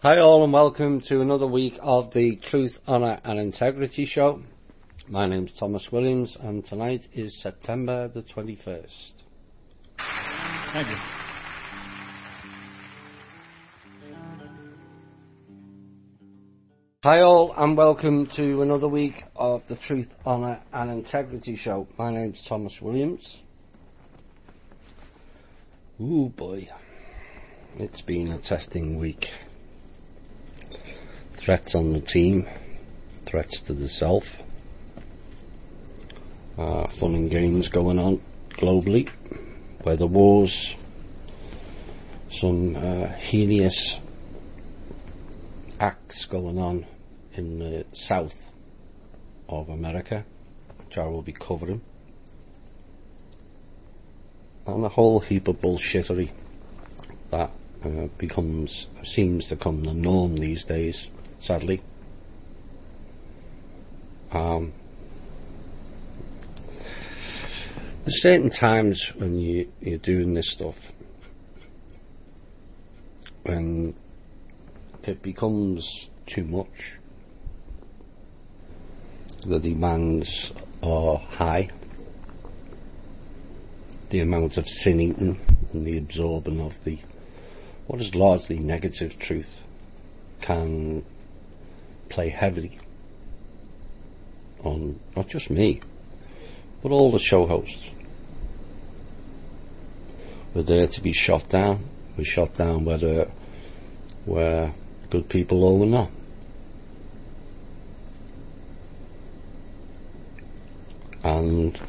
Hi all and welcome to another week of the Truth, Honour and Integrity Show. My name's Thomas Williams and tonight is September the 21st. Thank you. Hi all and welcome to another week of the Truth, Honour and Integrity Show. My name's Thomas Williams. Ooh boy, it's been a testing week. Threats on the team, threats to the self, fun and games going on globally, weather wars, some heinous acts going on in the south of America, which I will be covering, and a whole heap of bullshittery that seems to become the norm these days, sadly. There's certain times when you're doing this stuff when it becomes too much. The demands are high. The amount of sin eaten and the absorbing of the what is largely negative truth can play heavily on not just me, but all the show hosts. We're there to be shot down. We're shot down whether we're good people or we're not. And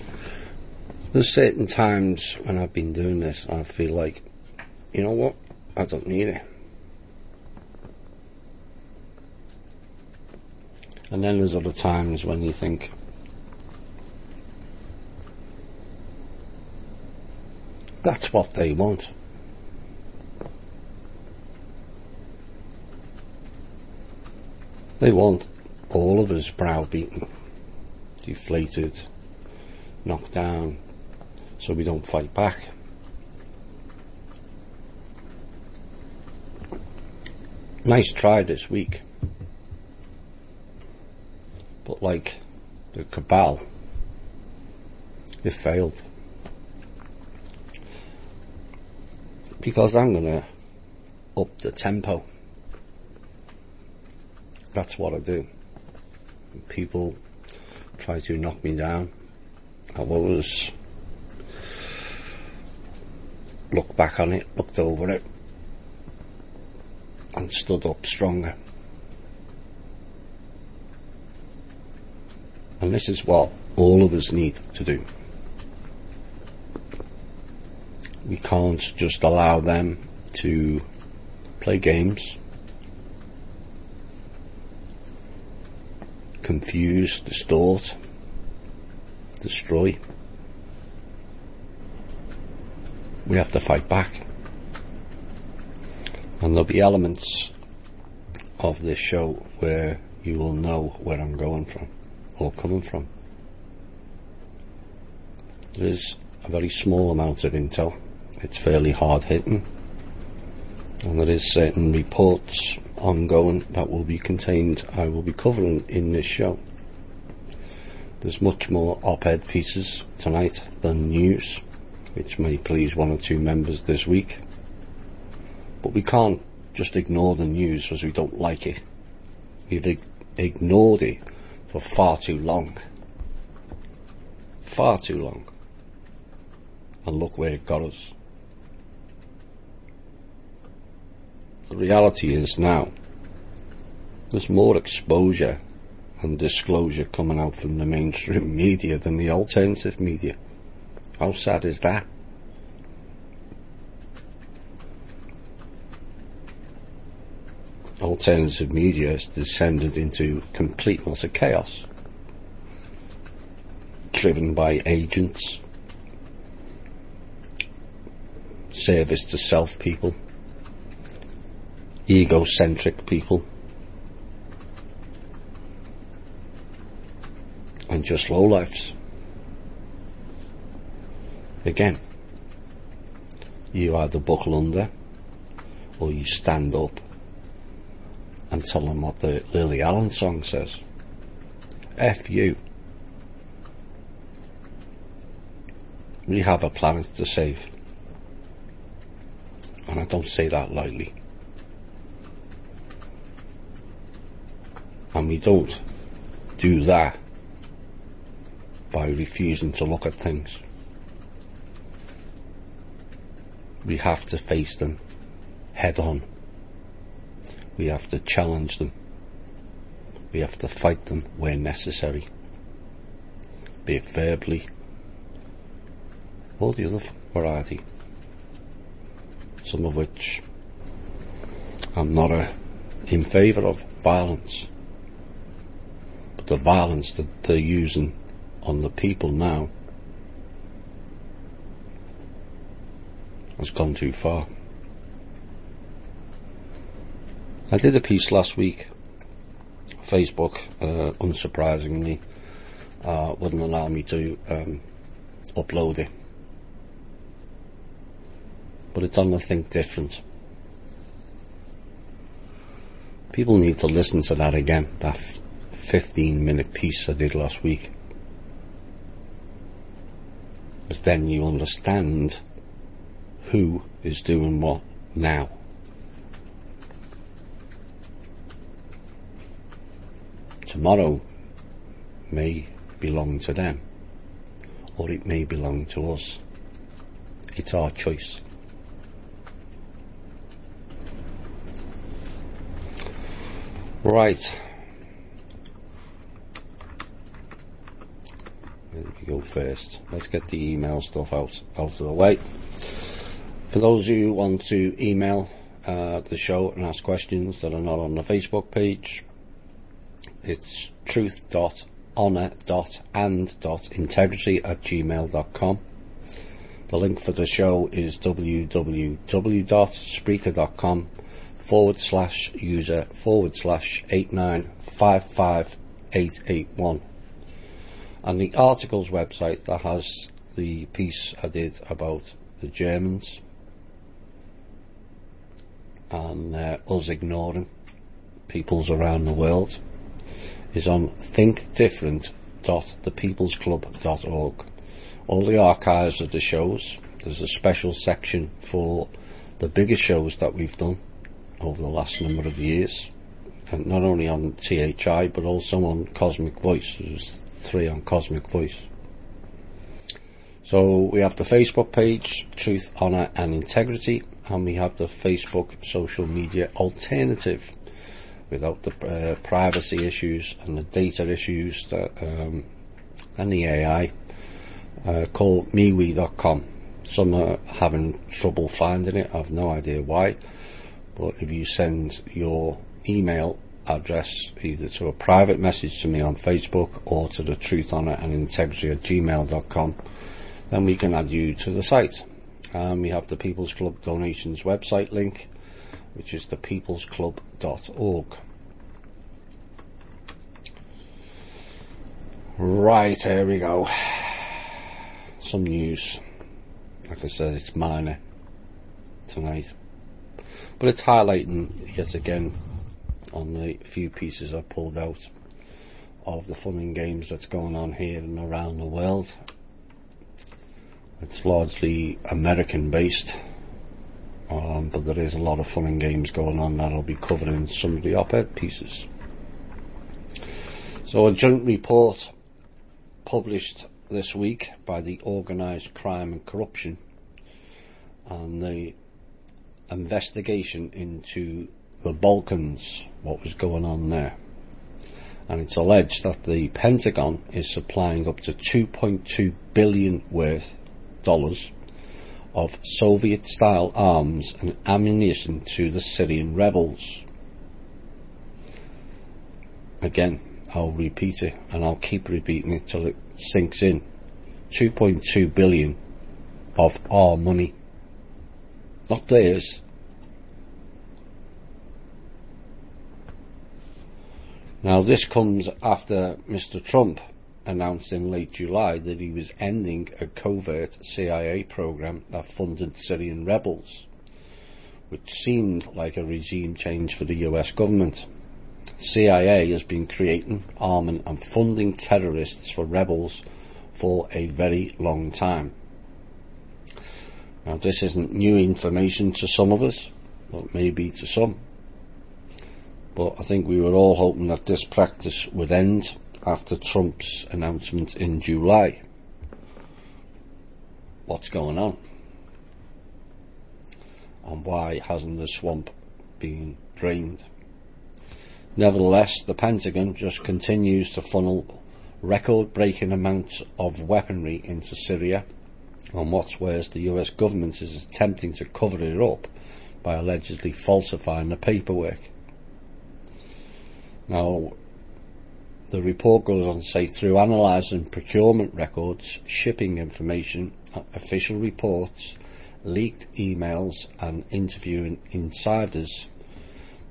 there's certain times when I've been doing this, I feel like, you know what, I don't need it. And then there's other times when you think, that's what they want. They want all of us browbeaten, deflated, knocked down, so we don't fight back. Nice try this week. But like the cabal, it failed. Because I'm going to up the tempo. That's what I do. People try to knock me down. I've always looked back on it, looked over it, and stood up stronger. And this is what all of us need to do. We can't just allow them to play games, confuse, distort, destroy. We have to fight back. And there'll be elements of this show where you will know where I'm going from or coming from. There is a very small amount of intel. It's fairly hard hitting, and there is certain reports ongoing that will be contained, I will be covering in this show. There's much more op-ed pieces tonight than news, which may please one or two members this week, but we can't just ignore the news because we don't like it. We've ignored it for far too long, and look where it got us. The reality is now there's more exposure and disclosure coming out from the mainstream media than the alternative media. How sad is that? Alternative media has descended into complete and utter chaos, driven by agents, service to self people, egocentric people, and just lowlifes. Again, you either buckle under or you stand up and tell them what the Lily Allen song says. F you. We have a planet to save. And I don't say that lightly. And we don't do that by refusing to look at things. We have to face them head on. We have to challenge them. We have to fight them where necessary, be it verbally or the other variety, some of which I'm not in favour of violence, but the violence that they're using on the people now has gone too far. I did a piece last week. Facebook, unsurprisingly, wouldn't allow me to upload it. But it's on the Think Different. People need to listen to that again, that 15-minute piece I did last week. Because then you understand who is doing what now. Tomorrow may belong to them, or it may belong to us. It's our choice. Right. Where did we go first? Let's get the email stuff out of the way. For those of you who want to email the show and ask questions that are not on the Facebook page, it's truth.honour.and.integrity@gmail.com. The link for the show is www.spreaker.com/user/8955881. And the articles website that has the piece I did about the Germans and us ignoring peoples around the world is on thinkdifferent.thepeoplesclub.org. All the archives of the shows. There's a special section for the biggest shows that we've done over the last number of years, and not only on THI but also on Cosmic Voice. There's 3 on Cosmic Voice. So we have the Facebook page, Truth, Honour and Integrity, and we have the Facebook social media alternative, without the privacy issues and the data issues that and the AI, called MeWe.com. Some are having trouble finding it. I have no idea why, but if you send your email address either to a private message to me on Facebook or to the Truth, Honour and Integrity@gmail.com, then we can add you to the site. We have the People's Club donations website link, which is thepeoplesclub.org. Right, here we go. Some news. Like I said, it's minor tonight, but it's highlighting yet again on the few pieces I pulled out of the fun and games that's going on here and around the world. It's largely American based, but there is a lot of fun and games going on that I'll be covering in some of the op-ed pieces. So a joint report published this week by the Organised Crime and Corruption and the investigation into the Balkans, what was going on there. And it's alleged that the Pentagon is supplying up to $2.2 billion worth of Soviet-style arms and ammunition to the Syrian rebels. Again, I'll repeat it, and I'll keep repeating it till it sinks in. 2.2 billion of our money, not theirs. Now this comes after Mr. Trump announced in late July that he was ending a covert CIA program that funded Syrian rebels, which seemed like a regime change for the US government. CIA has been creating, arming and funding terrorists for rebels for a very long time. Now, this isn't new information to some of us, but maybe to some. But I think we were all hoping that this practice would end after Trump's announcement in July. What's going on? And why hasn't the swamp been drained? Nevertheless, the Pentagon just continues to funnel record-breaking amounts of weaponry into Syria, and what's worse, the US government is attempting to cover it up by allegedly falsifying the paperwork. Now, the report goes on to say, through analysing procurement records, shipping information, official reports, leaked emails and interviewing insiders,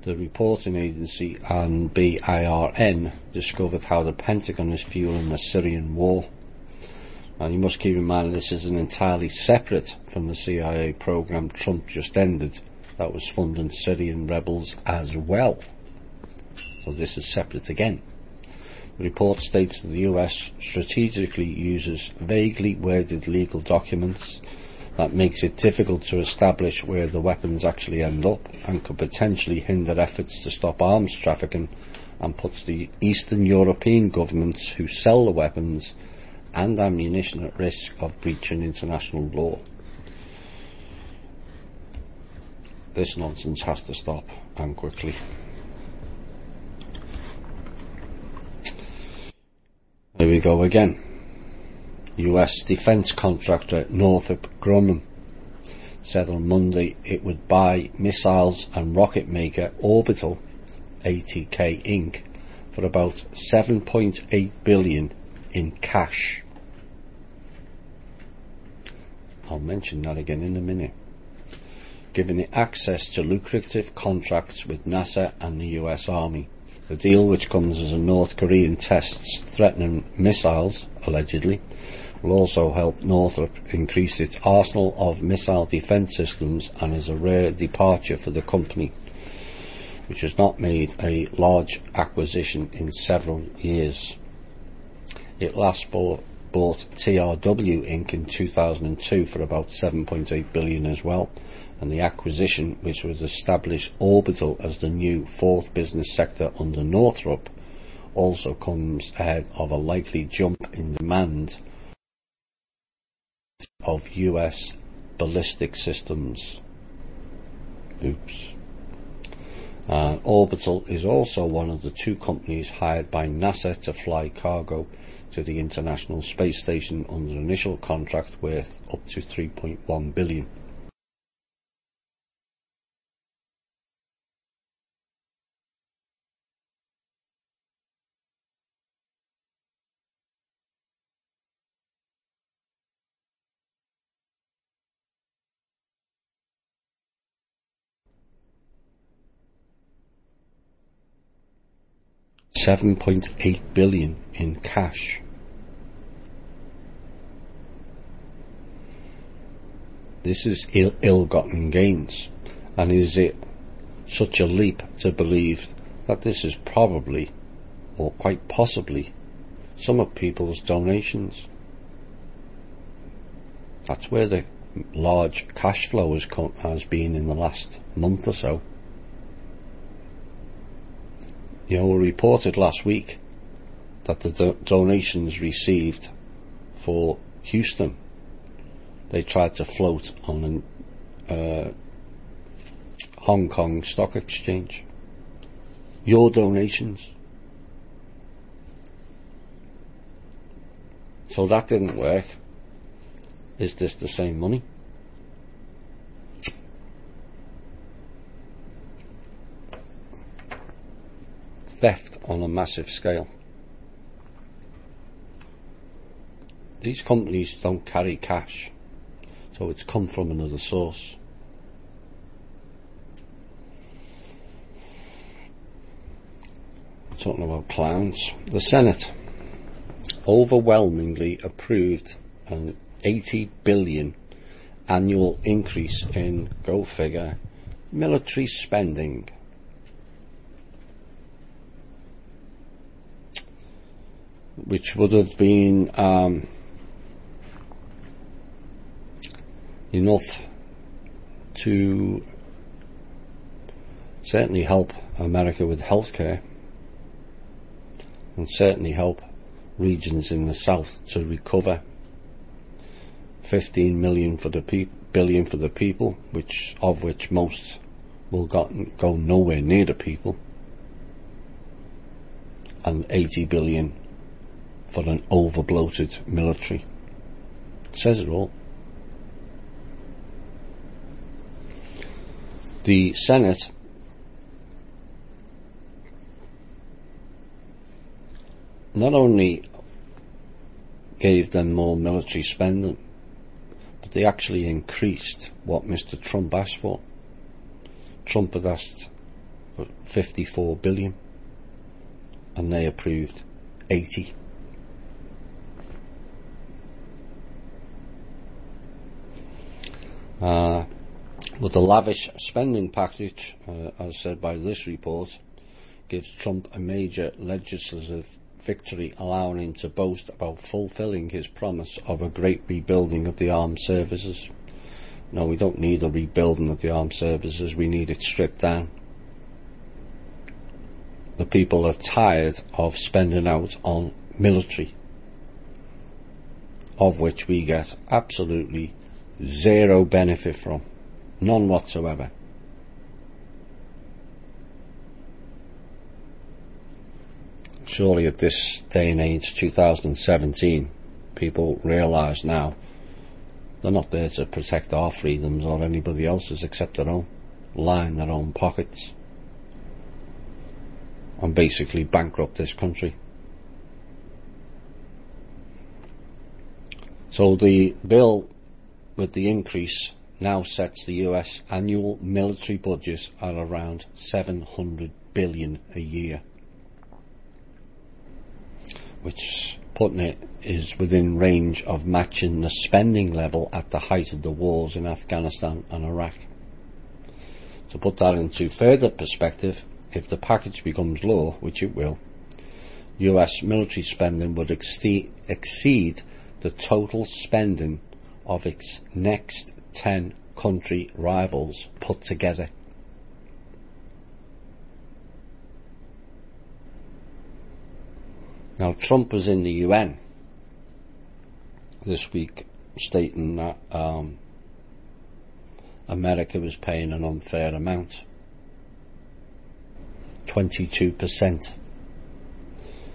the reporting agency and BIRN discovered how the Pentagon is fueling the Syrian war. And you must keep in mind this is entirely separate from the CIA program Trump just ended that was funding Syrian rebels as well. So this is separate again. The report states that the US strategically uses vaguely worded legal documents that makes it difficult to establish where the weapons actually end up and could potentially hinder efforts to stop arms trafficking, and puts the Eastern European governments who sell the weapons and ammunition at risk of breaching international law. This nonsense has to stop, and quickly. Here we go again. US defence contractor Northrop Grumman said on Monday it would buy missiles and rocket maker Orbital, ATK Inc., for about $7.8 billion in cash. I'll mention that again in a minute. Giving it access to lucrative contracts with NASA and the US Army. The deal, which comes as a North Korean tests threatening missiles, allegedly, will also help Northrop increase its arsenal of missile defence systems, and is a rare departure for the company, which has not made a large acquisition in several years. It last bought TRW Inc. in 2002 for about $7.8 billion as well, and the acquisition, which was establish Orbital as the new fourth business sector under Northrop, also comes ahead of a likely jump in demand of US ballistic systems. Oops. Orbital is also one of the two companies hired by NASA to fly cargo to the International Space Station under an initial contract worth up to $3.1 billion. $7.8 billion in cash. This is ill-gotten gains, and is it such a leap to believe that this is probably, or quite possibly, some of people's donations? That's where the large cash flow has been in the last month or so. We reported last week that the donations received for Houston, they tried to float on the Hong Kong Stock Exchange. Your donations. So that didn't work. Is this the same money? Theft on a massive scale. These companies don't carry cash, so it's come from another source. Talking about clowns, the Senate overwhelmingly approved an $80 billion annual increase in, go figure, military spending. which would have been enough to certainly help America with healthcare, and certainly help regions in the south to recover. 15 million for the billion for the people, of which most will go nowhere near the people, and 80 billion for an over-bloated military. It says it all. The Senate not only gave them more military spending, but they actually increased what Mr. Trump asked for. Trump had asked for 54 billion and they approved 80. But the lavish spending package, as said by this report, gives Trump a major legislative victory, allowing him to boast about fulfilling his promise of a great rebuilding of the armed services. No, we don't need a rebuilding of the armed services, we need it stripped down. The people are tired of spending out on military, of which we get absolutely zero benefit from, none whatsoever. Surely at this day and age, 2017, people realise now they're not there to protect our freedoms or anybody else's except their own, line their own pockets and basically bankrupt this country. So the bill with the increase now sets the US annual military budget at around 700 billion a year, which, putting it, is within range of matching the spending level at the height of the wars in Afghanistan and Iraq. To put that into further perspective, if the package becomes law, which it will, US military spending would exceed the total spending of its next 10 country rivals put together. Now, Trump was in the UN this week stating that America was paying an unfair amount, 22%.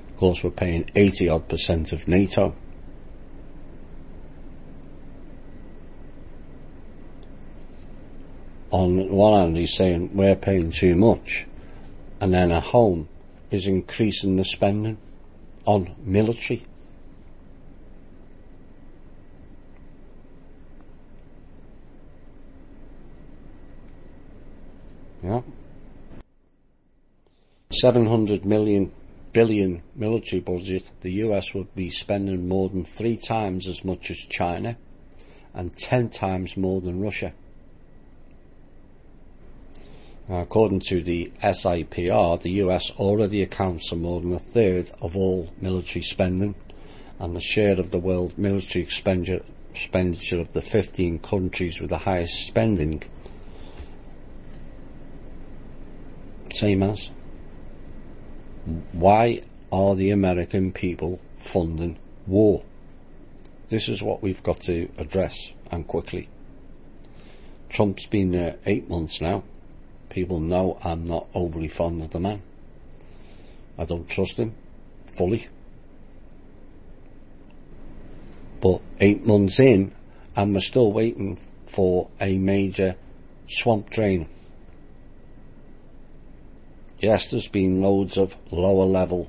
Of course, we're paying 80% of NATO. On one hand, he's saying we're paying too much, and then at home is increasing the spending on military. Yeah. 700 billion military budget, the US would be spending more than 3 times as much as China and 10 times more than Russia. According to the SIPR, the US already accounts for more than a third of all military spending, and the share of the world military expenditure of the 15 countries with the highest spending, same as. Why are the American people funding war? This is what we've got to address, and quickly. Trump's been there 8 months now. People know I'm not overly fond of the man. I don't trust him fully. But 8 months in, and we're still waiting for a major swamp drain. Yes, there's been loads of lower level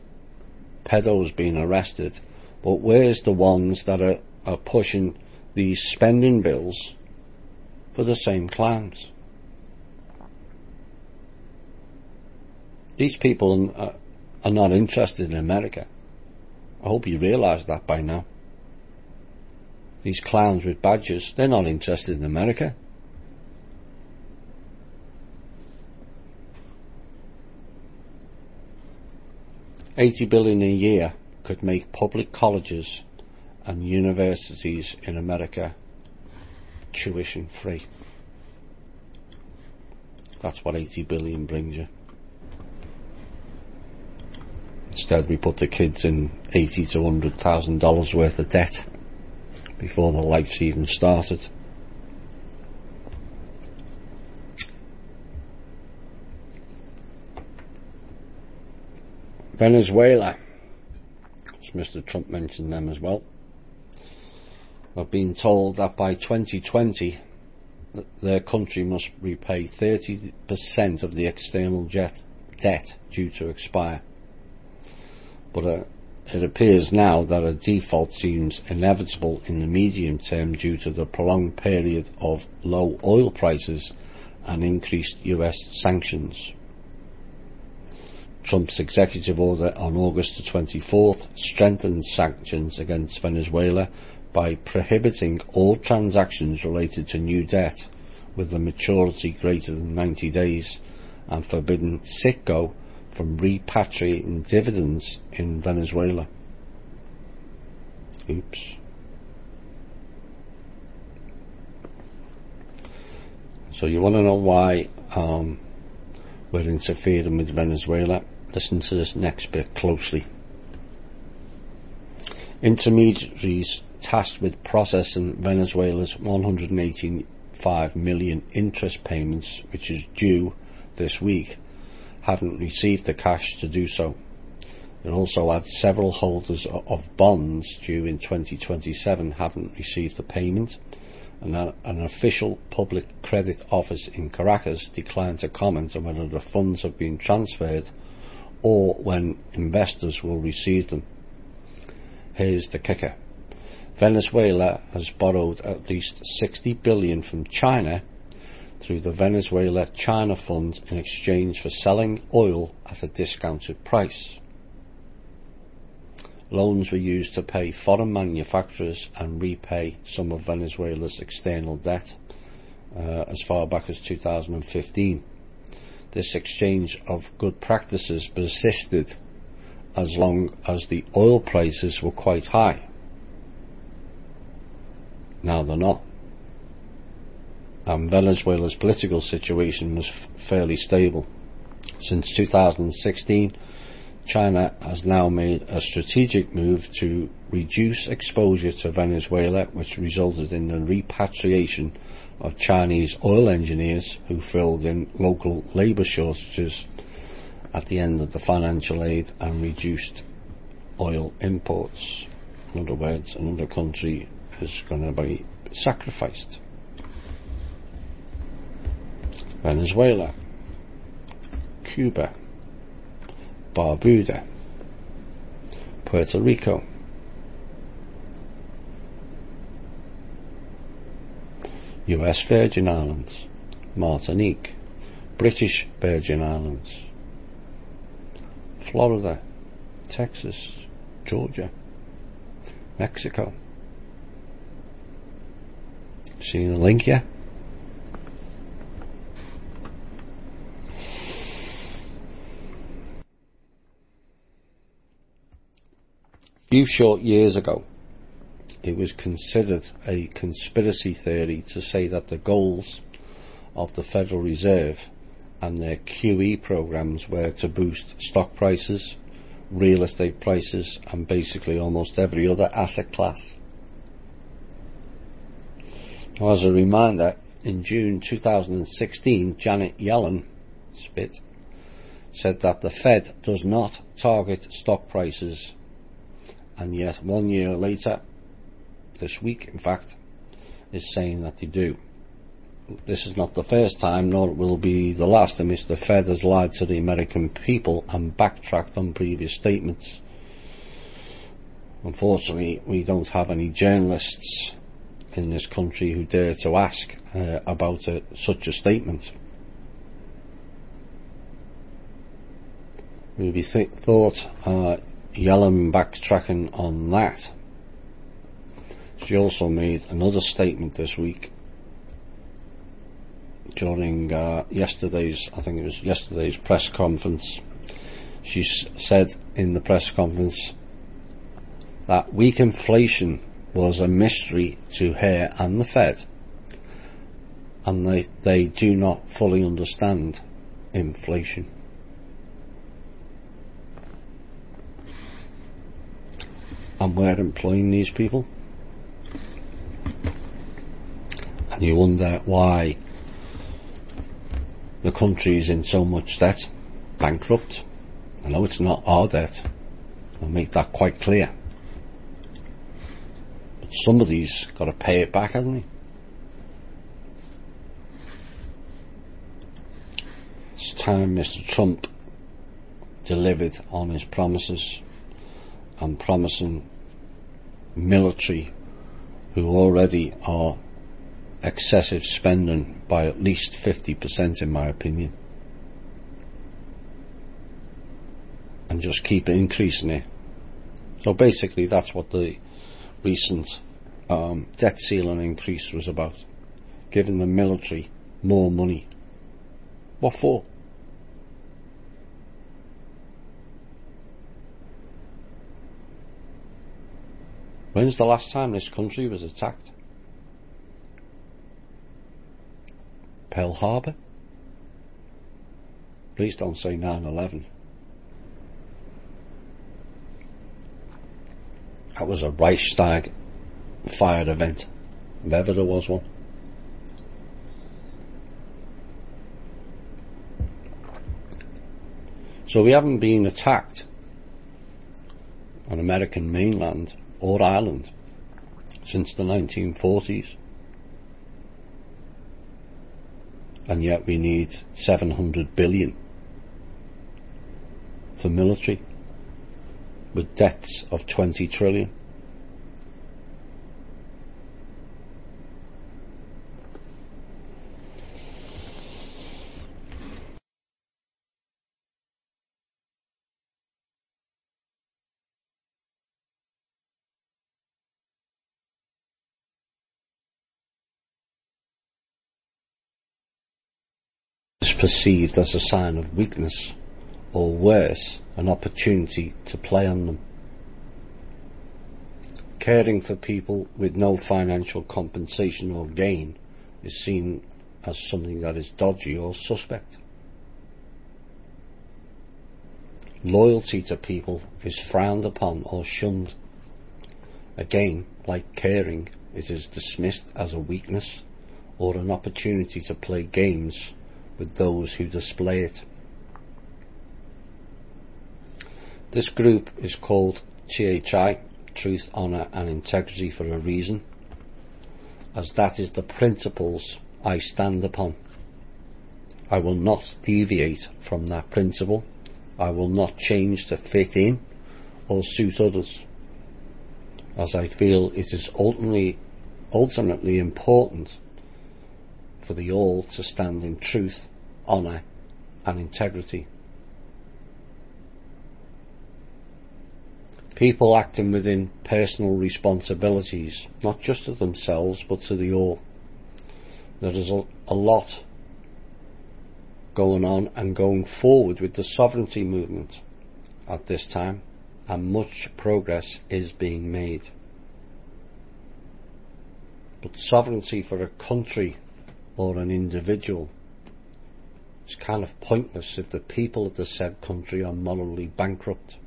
pedos being arrested, but where's the ones that are pushing these spending bills for the same clowns? These people are not interested in America. I hope you realise that by now. These clowns with badges, they're not interested in America. $80 billion a year could make public colleges and universities in America tuition free. That's what 80 billion brings you. Instead we put the kids in $80,000 to $100,000 worth of debt before their life's even started. Venezuela, as Mr. Trump mentioned them as well, have been told that by 2020 their country must repay 30% of the external debt due to expire. But it appears now that a default seems inevitable in the medium term due to the prolonged period of low oil prices and increased US sanctions. Trump's executive order on August the 24th strengthened sanctions against Venezuela by prohibiting all transactions related to new debt with a maturity greater than 90 days and forbidding Citgo from repatriating dividends in Venezuela. Oops. So you want to know why we're interfering with Venezuela? Listen to this next bit closely. Intermediaries tasked with processing Venezuela's $185 million interest payments, which is due this week, haven't received the cash to do so. It also adds several holders of bonds due in 2027 haven't received the payment, and an official public credit office in Caracas declined to comment on whether the funds have been transferred or when investors will receive them. Here's the kicker. Venezuela has borrowed at least $60 billion from China through the Venezuela-China Fund in exchange for selling oil at a discounted price. Loans were used to pay foreign manufacturers and repay some of Venezuela's external debt as far back as 2015. This exchange of good practices persisted as long as the oil prices were quite high. Now they're not. And Venezuela's political situation was fairly stable. Since 2016, China has now made a strategic move to reduce exposure to Venezuela, which resulted in the repatriation of Chinese oil engineers who filled in local labour shortages at the end of the financial aid and reduced oil imports. In other words, another country is going to be sacrificed. Venezuela, Cuba, Barbuda, Puerto Rico, US Virgin Islands, Martinique, British Virgin Islands, Florida, Texas, Georgia, Mexico. See the link here? A few short years ago, it was considered a conspiracy theory to say that the goals of the Federal Reserve and their QE programs were to boost stock prices, real estate prices, and basically almost every other asset class. Now, as a reminder, in June 2016, Janet Yellen said that the Fed does not target stock prices, and yet 1 year later, this week in fact, is saying that they do. This is not the first time, nor will be the last in which the Fed has lied to the American people and backtracked on previous statements. Unfortunately, we don't have any journalists in this country who dare to ask about such a statement. If you thought Yellen backtracking on that, she also made another statement this week during yesterday's press conference. She said in the press conference that weak inflation was a mystery to her and the Fed, and they do not fully understand inflation. And we're employing these people. And you wonder why the country is in so much debt, bankrupt. I know it's not our debt. I'll make that quite clear. But somebody's got to pay it back, hasn't he? It's time Mr. Trump delivered on his promises, and promising military, who already are excessive spending by at least 50% in my opinion, and just keep increasing it. So basically that's what the recent debt ceiling increase was about, giving the military more money. What for? When's the last time this country was attacked? Pearl Harbor? Please don't say 9/11. That was a Reichstag fired event, if ever there was one. So we haven't been attacked on American mainland or Ireland since the 1940s. And yet we need 700 billion for military, with debts of 20 trillion. It's perceived as a sign of weakness, or worse, an opportunity to play on them. Caring for people with no financial compensation or gain is seen as something that is dodgy or suspect. Loyalty to people is frowned upon or shunned. Again, like caring, it is dismissed as a weakness or an opportunity to play games with those who display it. This group is called Th&I, Truth, Honour and Integrity, for a reason, as that is the principles I stand upon. I will not deviate from that principle. I will not change to fit in or suit others, as I feel it is ultimately important for the all to stand in truth, honour and integrity. People acting within personal responsibilities, not just to themselves but to the all. There is a lot going on and going forward with the sovereignty movement at this time, and much progress is being made. But sovereignty for a country or an individual is kind of pointless if the people of the said country are morally bankrupt.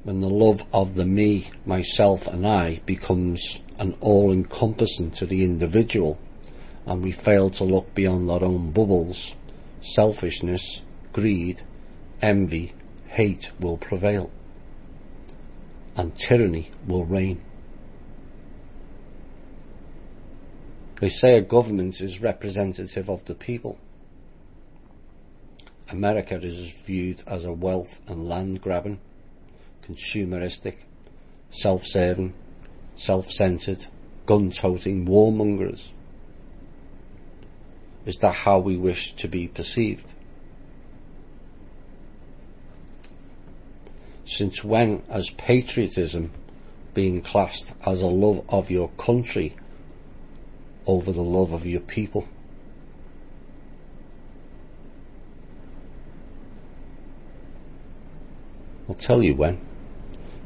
When the love of the me, myself and I becomes an all-encompassing to the individual, and we fail to look beyond our own bubbles, selfishness, greed, envy, hate will prevail, and tyranny will reign. They say a government is representative of the people. America is viewed as a wealth and land grabbing, consumeristic, self-serving, self-centered, gun-toting warmongers. Is that how we wish to be perceived? Since when has patriotism been classed as a love of your country over the love of your people? I'll tell you when.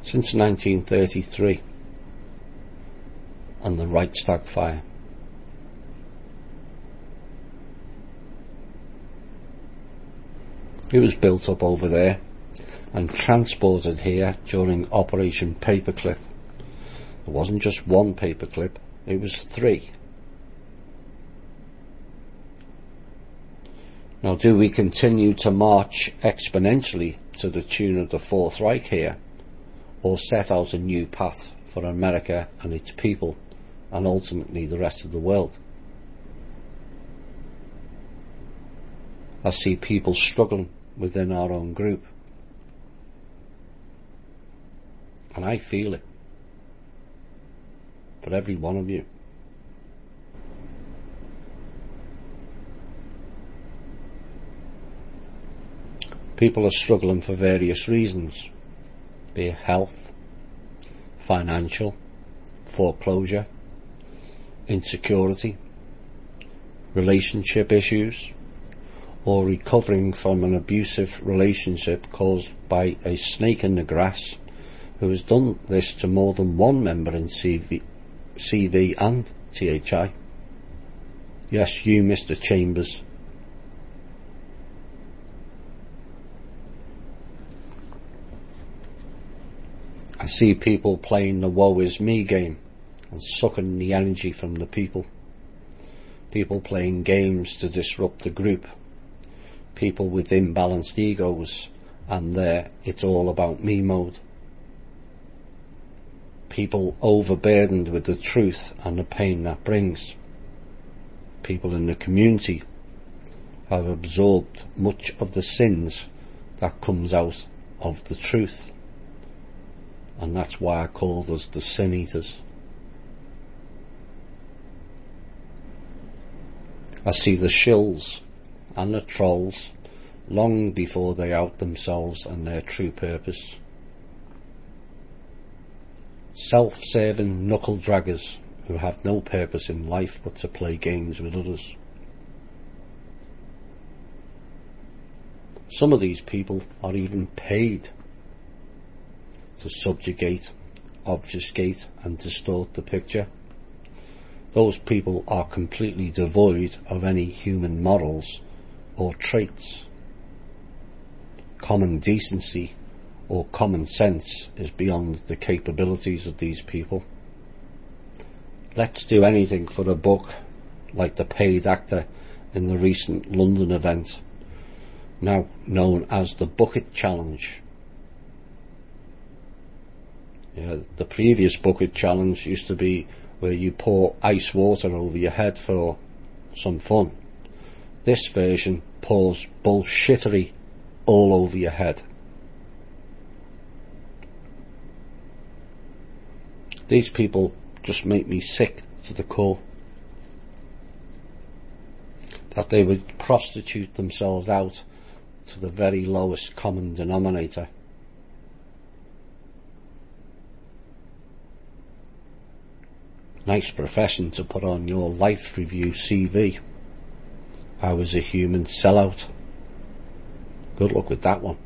Since 1933 and the Reichstag fire. It was built up over there and transported here during Operation Paperclip. It wasn't just one paperclip, it was 3. Now, do we continue to march exponentially to the tune of the Fourth Reich here, or set out a new path for America and its people, and ultimately the rest of the world? I see people struggling within our own group, and I feel it for every one of you. People are struggling for various reasons, be it health, financial, foreclosure, insecurity, relationship issues, or recovering from an abusive relationship caused by a snake in the grass who has done this to more than one member in CV and THI. Yes, you, Mr. Chambers. I see people playing the woe is me game and sucking the energy from the people. People playing games to disrupt the group. People with imbalanced egos and their it's all about me mode. People overburdened with the truth and the pain that brings. People in the community have absorbed much of the sins that comes out of the truth. And that's why I called us the sin eaters. I see the shills and the trolls long before they out themselves and their true purpose. Self-serving knuckle draggers who have no purpose in life but to play games with others. Some of these people are even paid to subjugate, obfuscate and distort the picture. Those people are completely devoid of any human morals or traits. Common decency or common sense is beyond the capabilities of these people. Let's do anything for a buck, like the paid actor in the recent London event, now known as the Bucket Challenge. Yeah, the previous Bucket Challenge used to be where you pour ice water over your head for some fun. This version pours bullshittery all over your head. These people just make me sick to the core. That they would prostitute themselves out to the very lowest common denominator. Nice profession to put on your life review CV. I was a human sellout. Good luck with that one.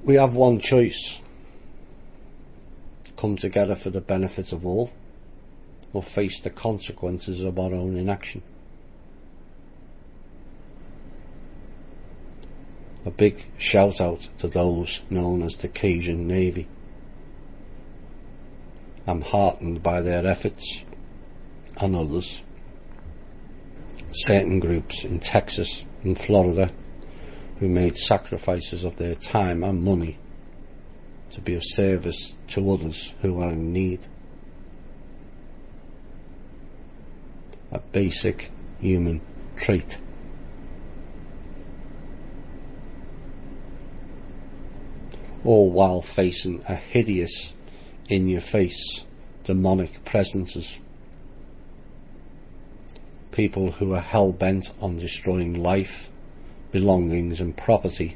We have one choice. Come together for the benefit of all, or face the consequences of our own inaction. A big shout out to those known as the Cajun Navy. I'm heartened by their efforts and others. Certain groups in Texas and Florida who made sacrifices of their time and money to be of service to others who are in need. A basic human trait. All while facing a hideous, in-your-face, demonic presences. People who are hell-bent on destroying life, belongings and property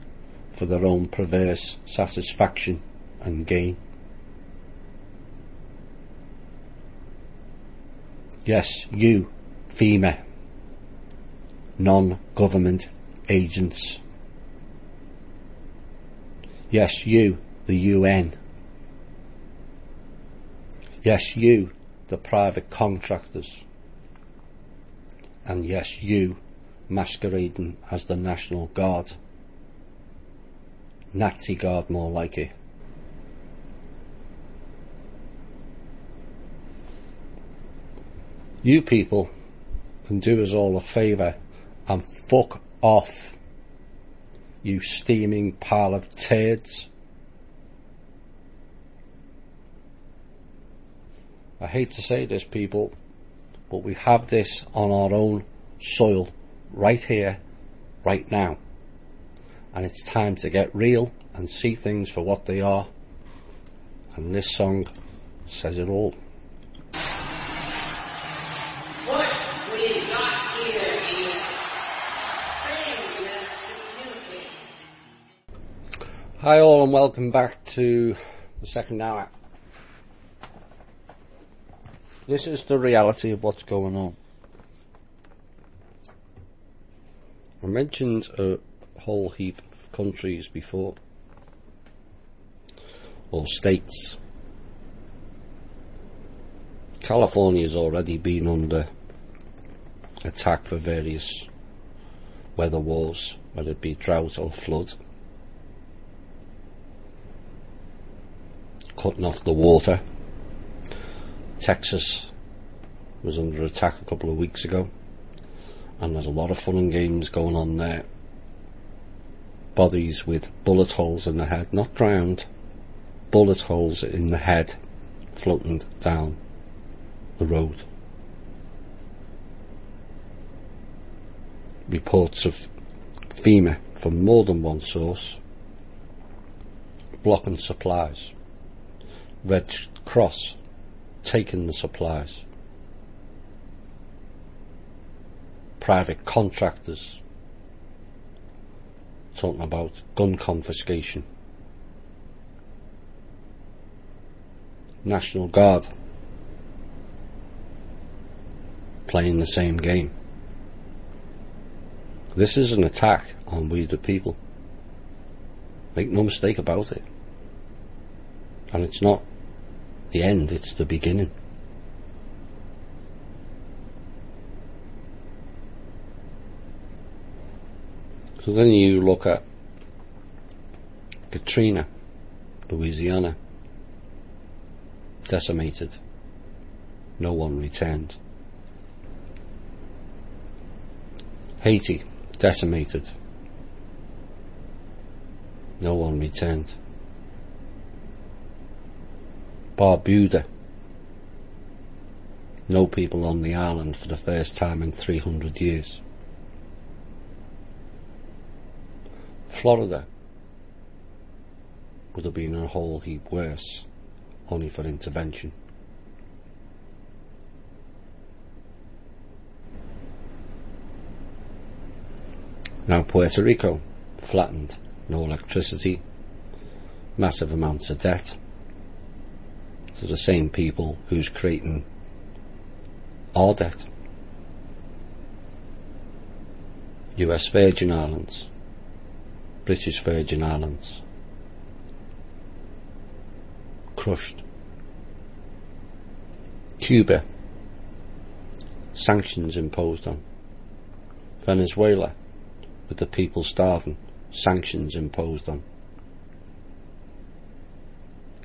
for their own perverse satisfaction and gain. Yes, you, FEMA, non-government agents. Yes, you, the UN. Yes, you, the private contractors. And yes, you, masquerading as the National Guard. Nazi Guard, more like it. You people can do us all a favour and fuck off, you steaming pile of turds. I hate to say this, people, but we have this on our own soil, right here, right now. And it's time to get real and see things for what they are. And this song says it all. What we got here is failure to communicate. Hi all, and welcome back to the second hour. This is the reality of what's going on. I mentioned a whole heap of countries before, or states. California's already been under attack for various weather wars, whether it be drought or flood, cutting off the water. Texas was under attack a couple of weeks ago, and there's a lot of fun and games going on there. Bodies with bullet holes in the head, not drowned, bullet holes in the head, floating down the road. Reports of FEMA from more than one source blocking supplies, Red Cross taking the supplies, private contractors talking about gun confiscation, National Guard playing the same game. This is an attack on we the people. Make no mistake about it. And it's not the end, it's the beginning. So then you look at Katrina, Louisiana, decimated, no one returned. Haiti, decimated, no one returned. Barbuda, no people on the island for the first time in 300 years. Florida would have been a whole heap worse, only for intervention. Now Puerto Rico, flattened, no electricity, massive amounts of debt to the same people who's creating our debt. US Virgin Islands, British Virgin Islands, crushed. Cuba, sanctions imposed on. Venezuela, with the people starving, sanctions imposed on.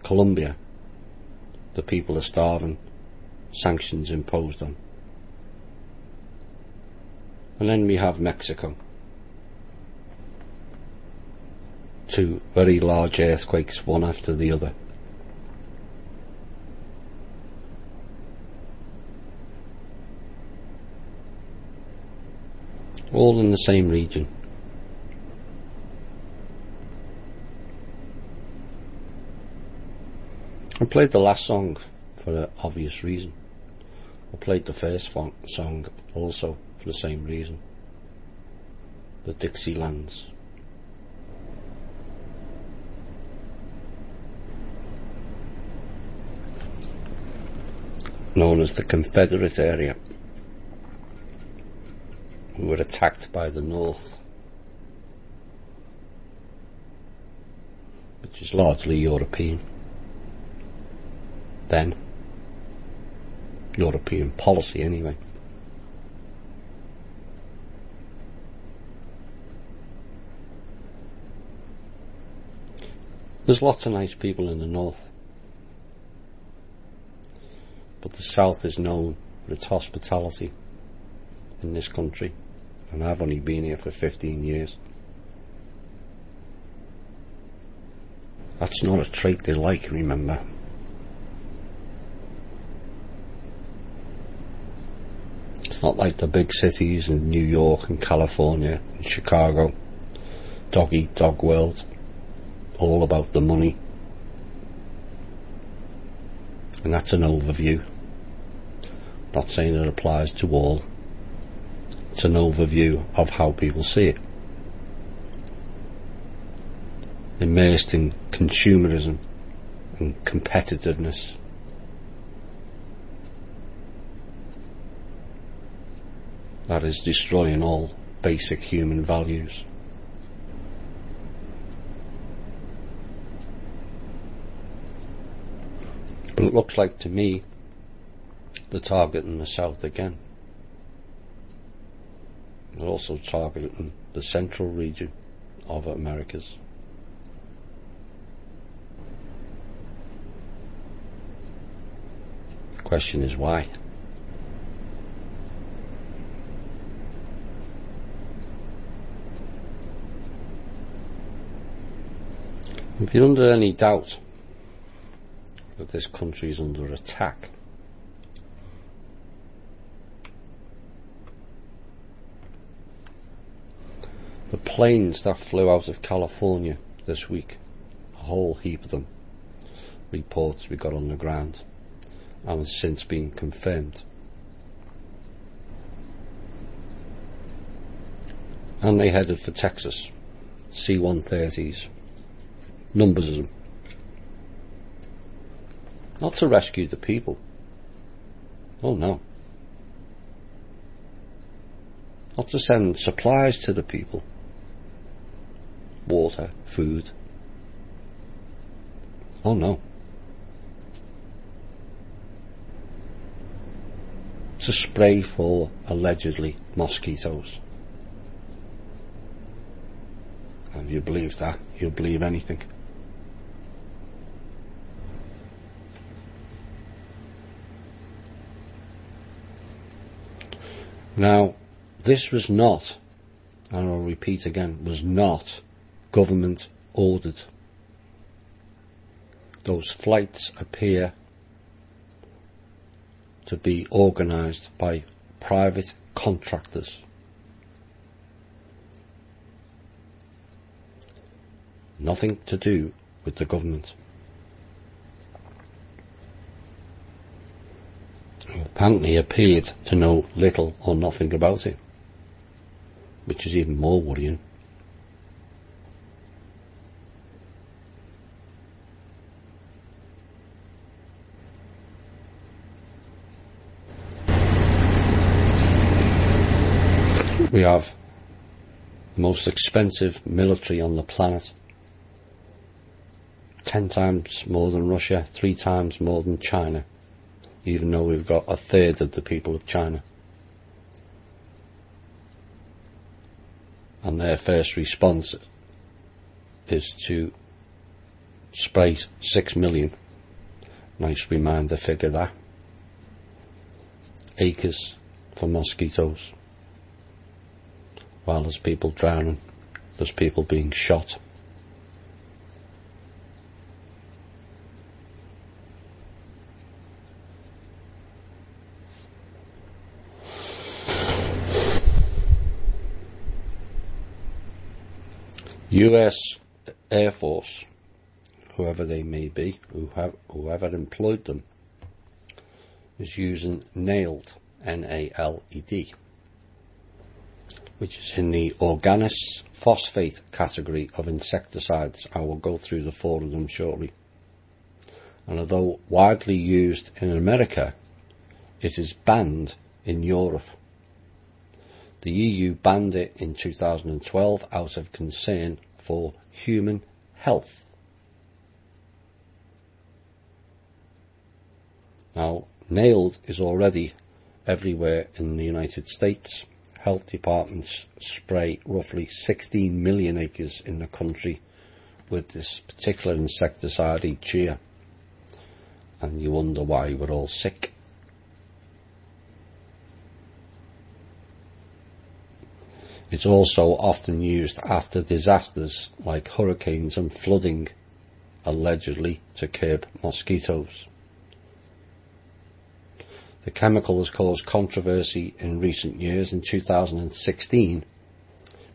Colombia, the people are starving, sanctions imposed on. And then we have Mexico. 2 very large earthquakes, one after the other. All in the same region. I played the last song for an obvious reason. I played the first song also for the same reason. The Dixielands. Known as the Confederate area. who were attacked by the North, which is largely European. Then, European policy anyway. There's lots of nice people in the North, but the South is known for its hospitality in this country, and I've only been here for 15 years. That's not a trait they like, remember. It's not like the big cities in New York and California and Chicago, dog eat dog world, all about the money. And that's an overview. Not saying it applies to all. It's an overview of how people see it. Immersed in consumerism and competitiveness. That is destroying all basic human values. But it looks like to me they're targeting the South again. They're also targeting the central region of Americas. The question is why? If you're under any doubt that this country is under attack, the planes that flew out of California this week, a whole heap of them, reports we got on the ground, and has since been confirmed. And they headed for Texas, C-130s, numbers of them. Not to rescue the people. Oh no. Not to send supplies to the people. Water, food. Oh no. To spray for, allegedly, mosquitoes. And if you believe that, you'll believe anything. Now, this was not, and I'll repeat again, was not government ordered. Those flights appear to be organised by private contractors. Nothing to do with the government. Apparently appeared to know little or nothing about it, which is even more worrying. We have the most expensive military on the planet. 10 times more than Russia, 3 times more than China, even though we've got a third of the people of China. And their first response is to spray 6 million. Nice reminder figure that. Acres for mosquitoes. While there's people drowning, there's people being shot. US Air Force, whoever they may be, whoever employed them, is using NALED, N-A-L-E-D, which is in the organous phosphate category of insecticides. I will go through the 4 of them shortly. And although widely used in America, it is banned in Europe. The EU banned it in 2012 out of concern for human health. Now, nailed is already everywhere in the United States. Health departments spray roughly 16 million acres in the country with this particular insecticide each year. And you wonder why we're all sick. It's also often used after disasters like hurricanes and flooding, allegedly to curb mosquitoes. The chemical has caused controversy in recent years. In 2016,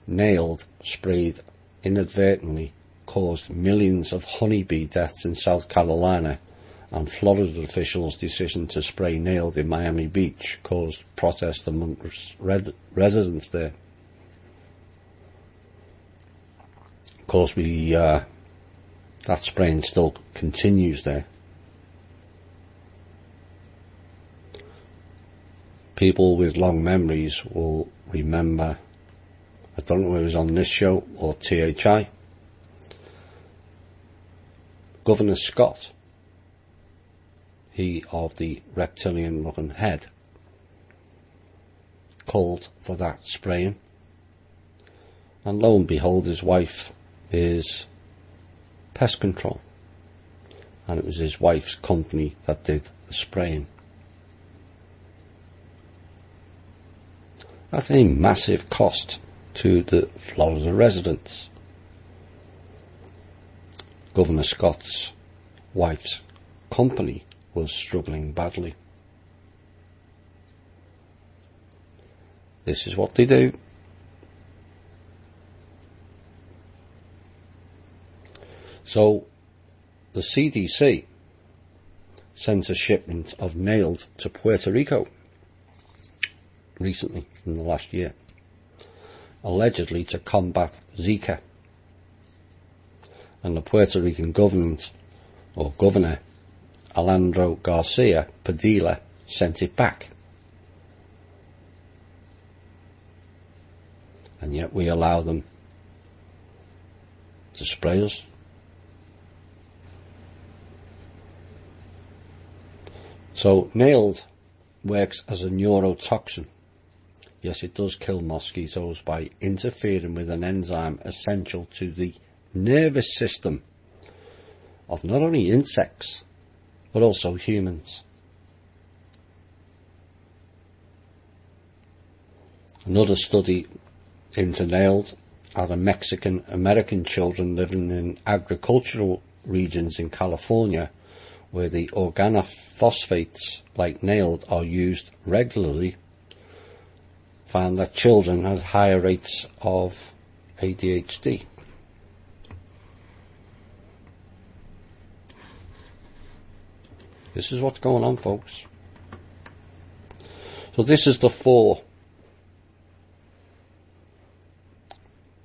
nailed sprayed inadvertently caused millions of honeybee deaths in South Carolina, and Florida officials' decision to spray nailed in Miami Beach caused protest among residents there. Of course, that spraying still continues there. People with long memories will remember, I don't know if it was on this show or Th&I, Governor Scott, he of the reptilian looking head, called for that spraying, and lo and behold, his wife is pest control, and it was his wife's company that did the spraying. That's a massive cost to the Florida residents. Governor Scott's wife's company was struggling badly. This is what they do. So the CDC sent a shipment of nailed to Puerto Rico recently, in the last year, allegedly to combat Zika. And the Puerto Rican government, or Governor Alejandro Garcia Padilla, sent it back. And yet we allow them to spray us. So nailed works as a neurotoxin. Yes, it does kill mosquitoes by interfering with an enzyme essential to the nervous system of not only insects, but also humans. Another study into nailed are the Mexican-American children living in agricultural regions in California, where the organophosphates like nailed are used regularly, found that children had higher rates of ADHD. This is what's going on, folks. So this is the four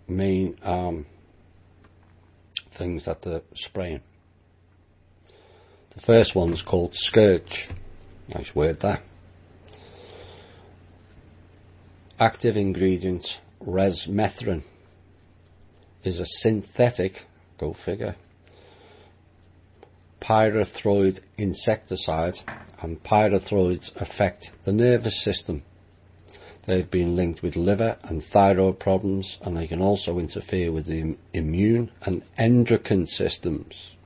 main things that they're spraying. The first one's called scourge. Nice word, that. Active ingredient resmethrin is a synthetic, go figure, pyrethroid insecticide, and pyrethroids affect the nervous system. They've been linked with liver and thyroid problems, and they can also interfere with the immune and endocrine systems.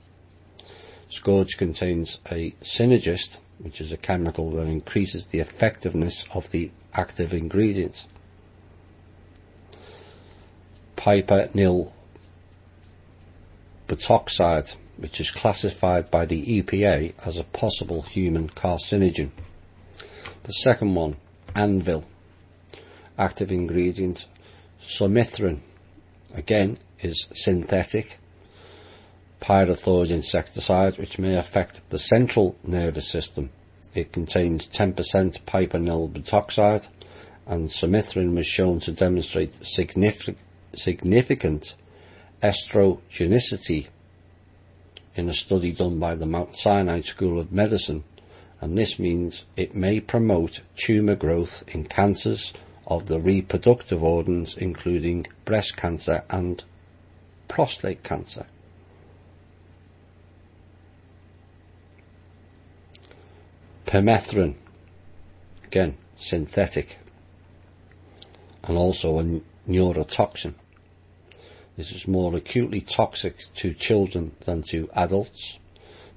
Scourge contains a synergist, which is a chemical that increases the effectiveness of the active ingredient. Pipernyl butoxide, which is classified by the EPA as a possible human carcinogen. The second one, anvil. Active ingredient sumithrin, again, is synthetic pyrethroid insecticide, which may affect the central nervous system. It contains 10% pipernyl butoxide, and sumithrin was shown to demonstrate significant estrogenicity in a study done by the Mount Sinai School of Medicine, and this means it may promote tumour growth in cancers of the reproductive organs, including breast cancer and prostate cancer. Permethrin, again synthetic, and also a neurotoxin. This is more acutely toxic to children than to adults.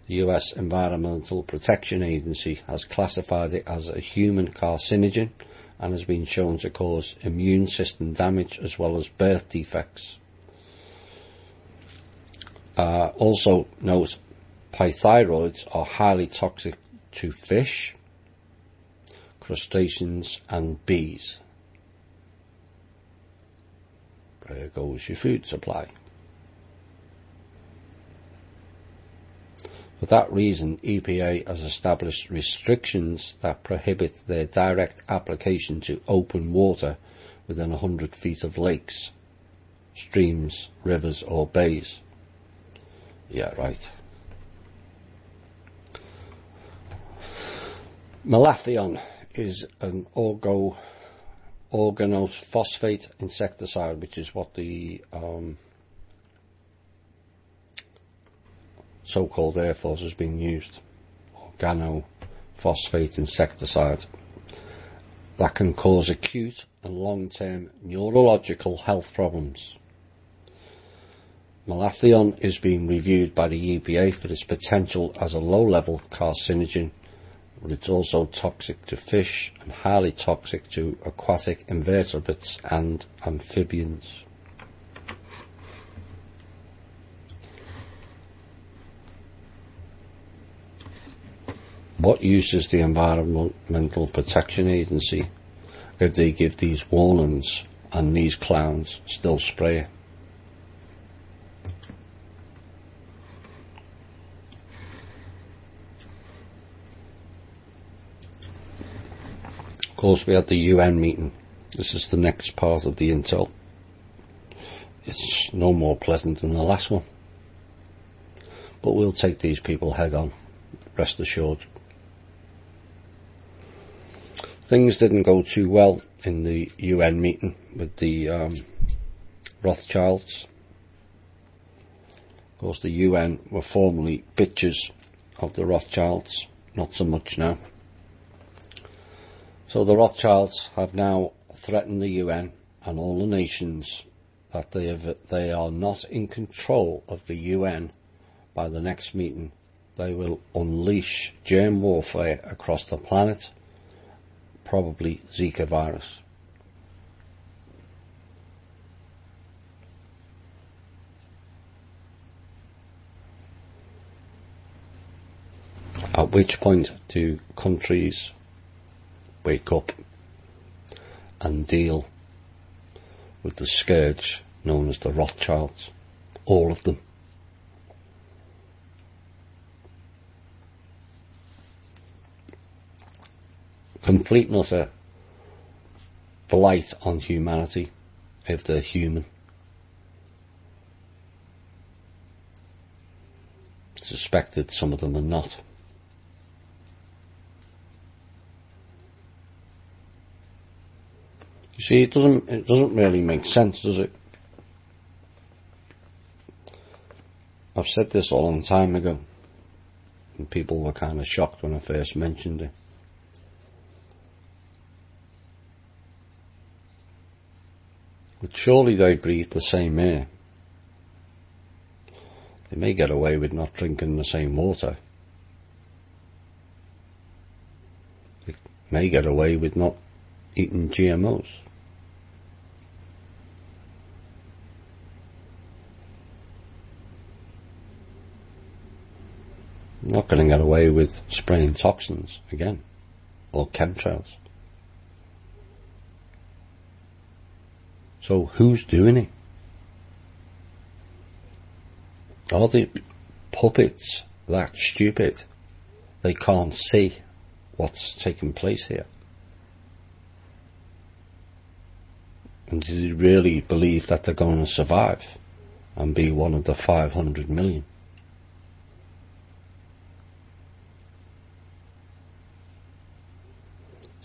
The US Environmental Protection Agency has classified it as a human carcinogen and has been shown to cause immune system damage as well as birth defects. Also note, pythyroids are highly toxic to fish, crustaceans and bees. There goes your food supply. For that reason, EPA has established restrictions that prohibit their direct application to open water within 100 feet of lakes, streams, rivers or bays. Yeah, right. Malathion is an organophosphate insecticide, which is what the so-called Air Force has been used. Organophosphate insecticide that can cause acute and long-term neurological health problems. Malathion is being reviewed by the EPA for its potential as a low-level carcinogen, but it's also toxic to fish and highly toxic to aquatic invertebrates and amphibians. What use is the Environmental Protection Agency if they give these warnings and these clowns still spray it? Of course, we had the UN meeting. This is the next part of the intel. It's no more pleasant than the last one, but we'll take these people head on, rest assured. Things didn't go too well in the UN meeting with the Rothschilds. Of course, the UN were formerly bitches of the Rothschilds, not so much now. So the Rothschilds have now threatened the UN and all the nations that they are not in control of the UN by the next meeting. They will unleash germ warfare across the planet, probably Zika virus. At which point do countries wake up and deal with the scourge known as the Rothschilds, all of them. Complete and utter blight on humanity, if they're human. Suspected some of them are not. You see, it doesn't really make sense, does it? I've said this a long time ago, and people were kind of shocked when I first mentioned it. But surely they breathe the same air. They may get away with not drinking the same water. They may get away with not eating GMOs. Not going to get away with spraying toxins again, or chemtrails. So who's doing it? Are the puppets that stupid they can't see what's taking place here? And do they really believe that they're going to survive and be one of the 500 million?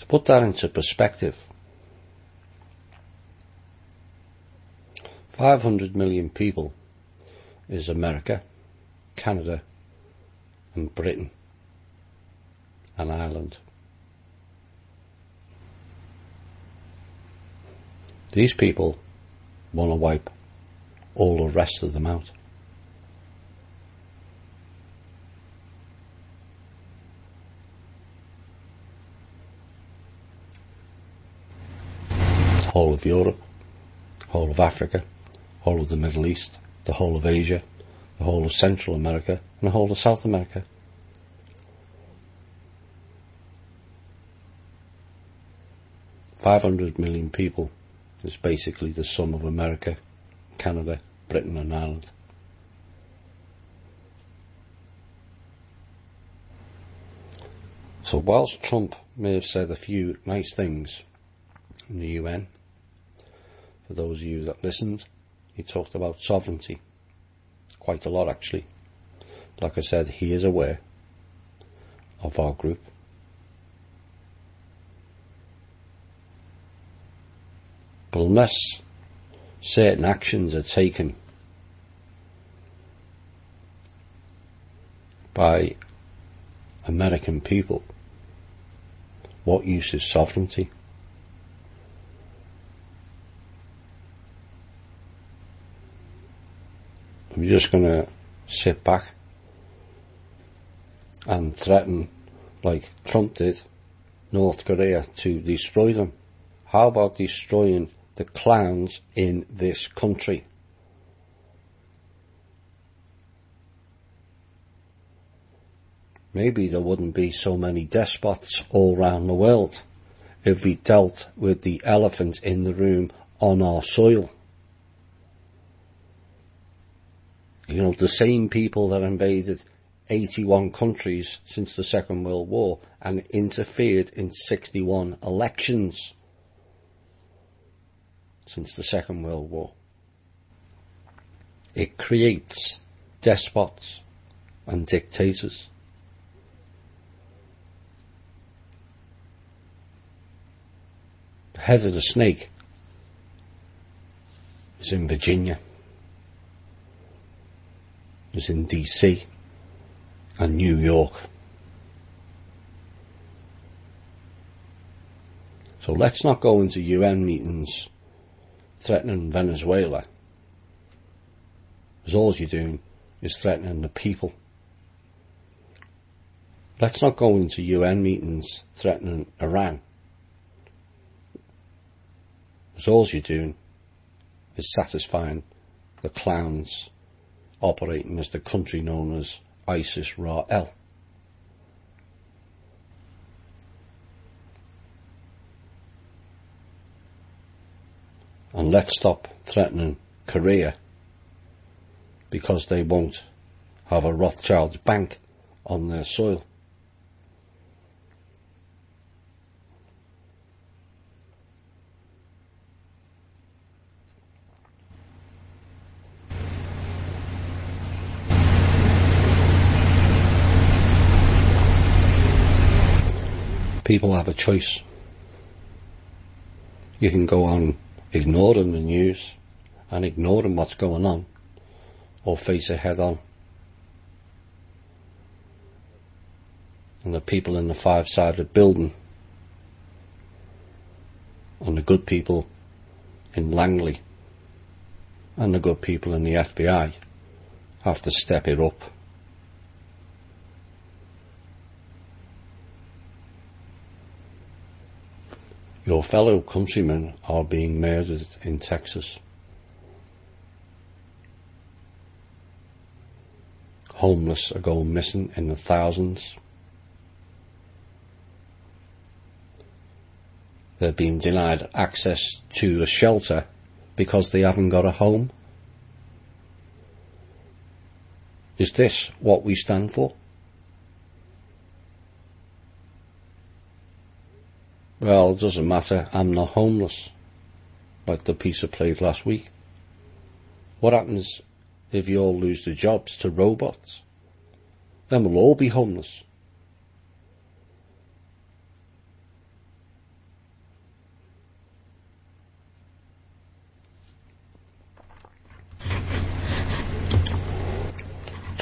To put that into perspective, 500 million people is America, Canada and Britain and Ireland. These people want to wipe all the rest of them out. Whole of Europe, whole of Africa, whole of the Middle East, the whole of Asia, the whole of Central America, and the whole of South America. $500 million people is basically the sum of America, Canada, Britain and Ireland. So whilst Trump may have said a few nice things in the UN, for those of you that listened, he talked about sovereignty. Quite a lot actually. Like I said, he is aware of our group. But unless certain actions are taken by American people, what use is sovereignty? We're just going to sit back and threaten, like Trump did, North Korea to destroy them. How about destroying the clowns in this country? Maybe there wouldn't be so many despots all around the world if we dealt with the elephant in the room on our soil. You know, the same people that invaded 81 countries since the Second World War and interfered in 61 elections since the Second World War. It creates despots and dictators. The head of the snake is in Virginia, is in DC and New York. So let's not go into UN meetings threatening Venezuela, because all you're doing is threatening the people. Let's not go into UN meetings threatening Iran, because all you're doing is satisfying the clowns operating as the country known as ISIS-Ra-El. And let's stop threatening Korea because they won't have a Rothschild's bank on their soil. People have a choice. You can go on ignoring the news and ignoring what's going on, or face it head on. And the people in the five-sided building and the good people in Langley and the good people in the FBI have to step it up. Your fellow countrymen are being murdered in Texas. Homeless are going missing in the thousands. They're being denied access to a shelter because they haven't got a home. Is this what we stand for? Well, it doesn't matter, I'm not homeless, like the piece I played last week. What happens if you all lose the jobs to robots? Then we'll all be homeless.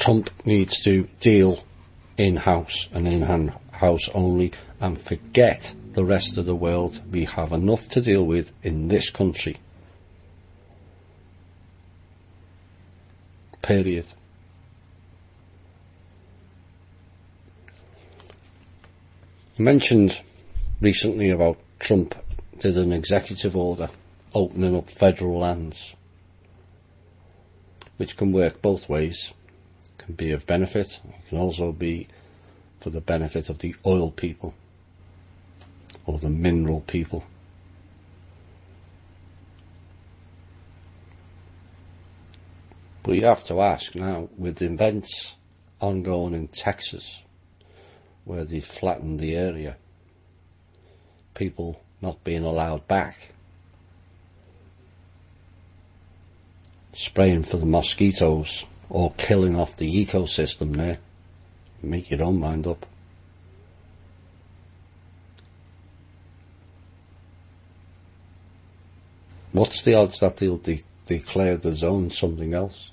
Trump needs to deal in-house and in-house only and forget the rest of the world. We have enough to deal with in this country. Period. I mentioned recently about Trump did an executive order opening up federal lands, which can work both ways. It can be of benefit, it can also be for the benefit of the oil people or the mineral people. But you have to ask now, with events ongoing in Texas, where they flattened the area, people not being allowed back, spraying for the mosquitoes or killing off the ecosystem there, make your own mind up. What's the odds that they'll declare the zone something else?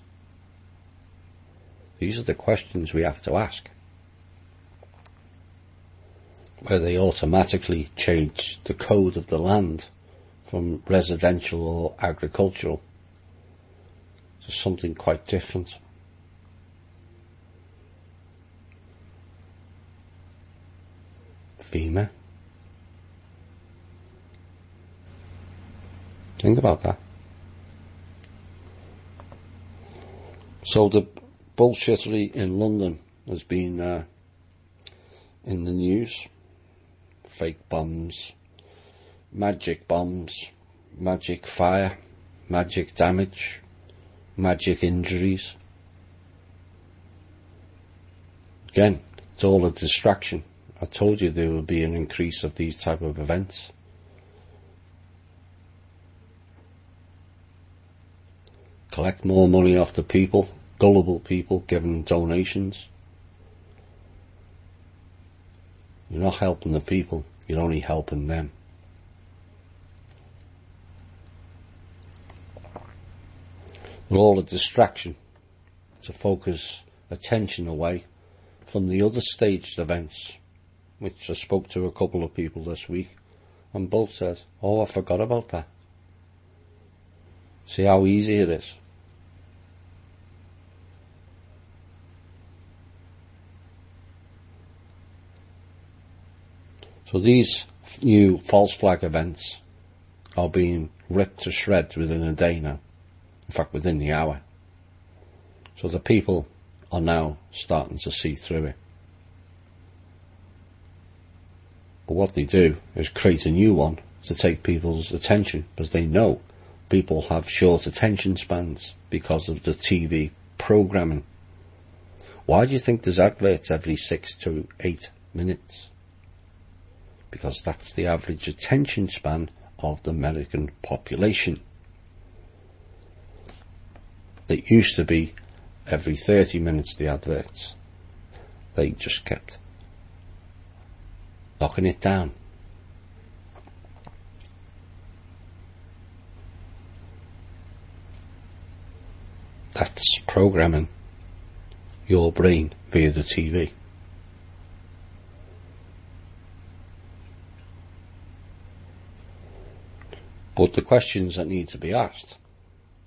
These are the questions we have to ask. Where they automatically change the code of the land from residential or agricultural to something quite different. FEMA. Think about that. So the bullshittery in London has been in the news. Fake bombs, magic fire, magic damage, magic injuries. Again, it's all a distraction. I told you there will be an increase of these type of events. Collect more money off the people, gullible people, giving donations. You're not helping the people, you're only helping them. But all a distraction to focus attention away from the other staged events, which I spoke to a couple of people this week, and both said, "Oh, I forgot about that." See how easy it is. So these new false flag events are being ripped to shreds within a day now. In fact, within the hour. So the people are now starting to see through it. But what they do is create a new one to take people's attention, because they know people have short attention spans because of the TV programming. Why do you think there's adverts every 6 to 8 minutes? Because that's the average attention span of the American population. It used to be every 30 minutes the adverts. They just kept knocking it down. That's programming your brain via the TV. But the questions that need to be asked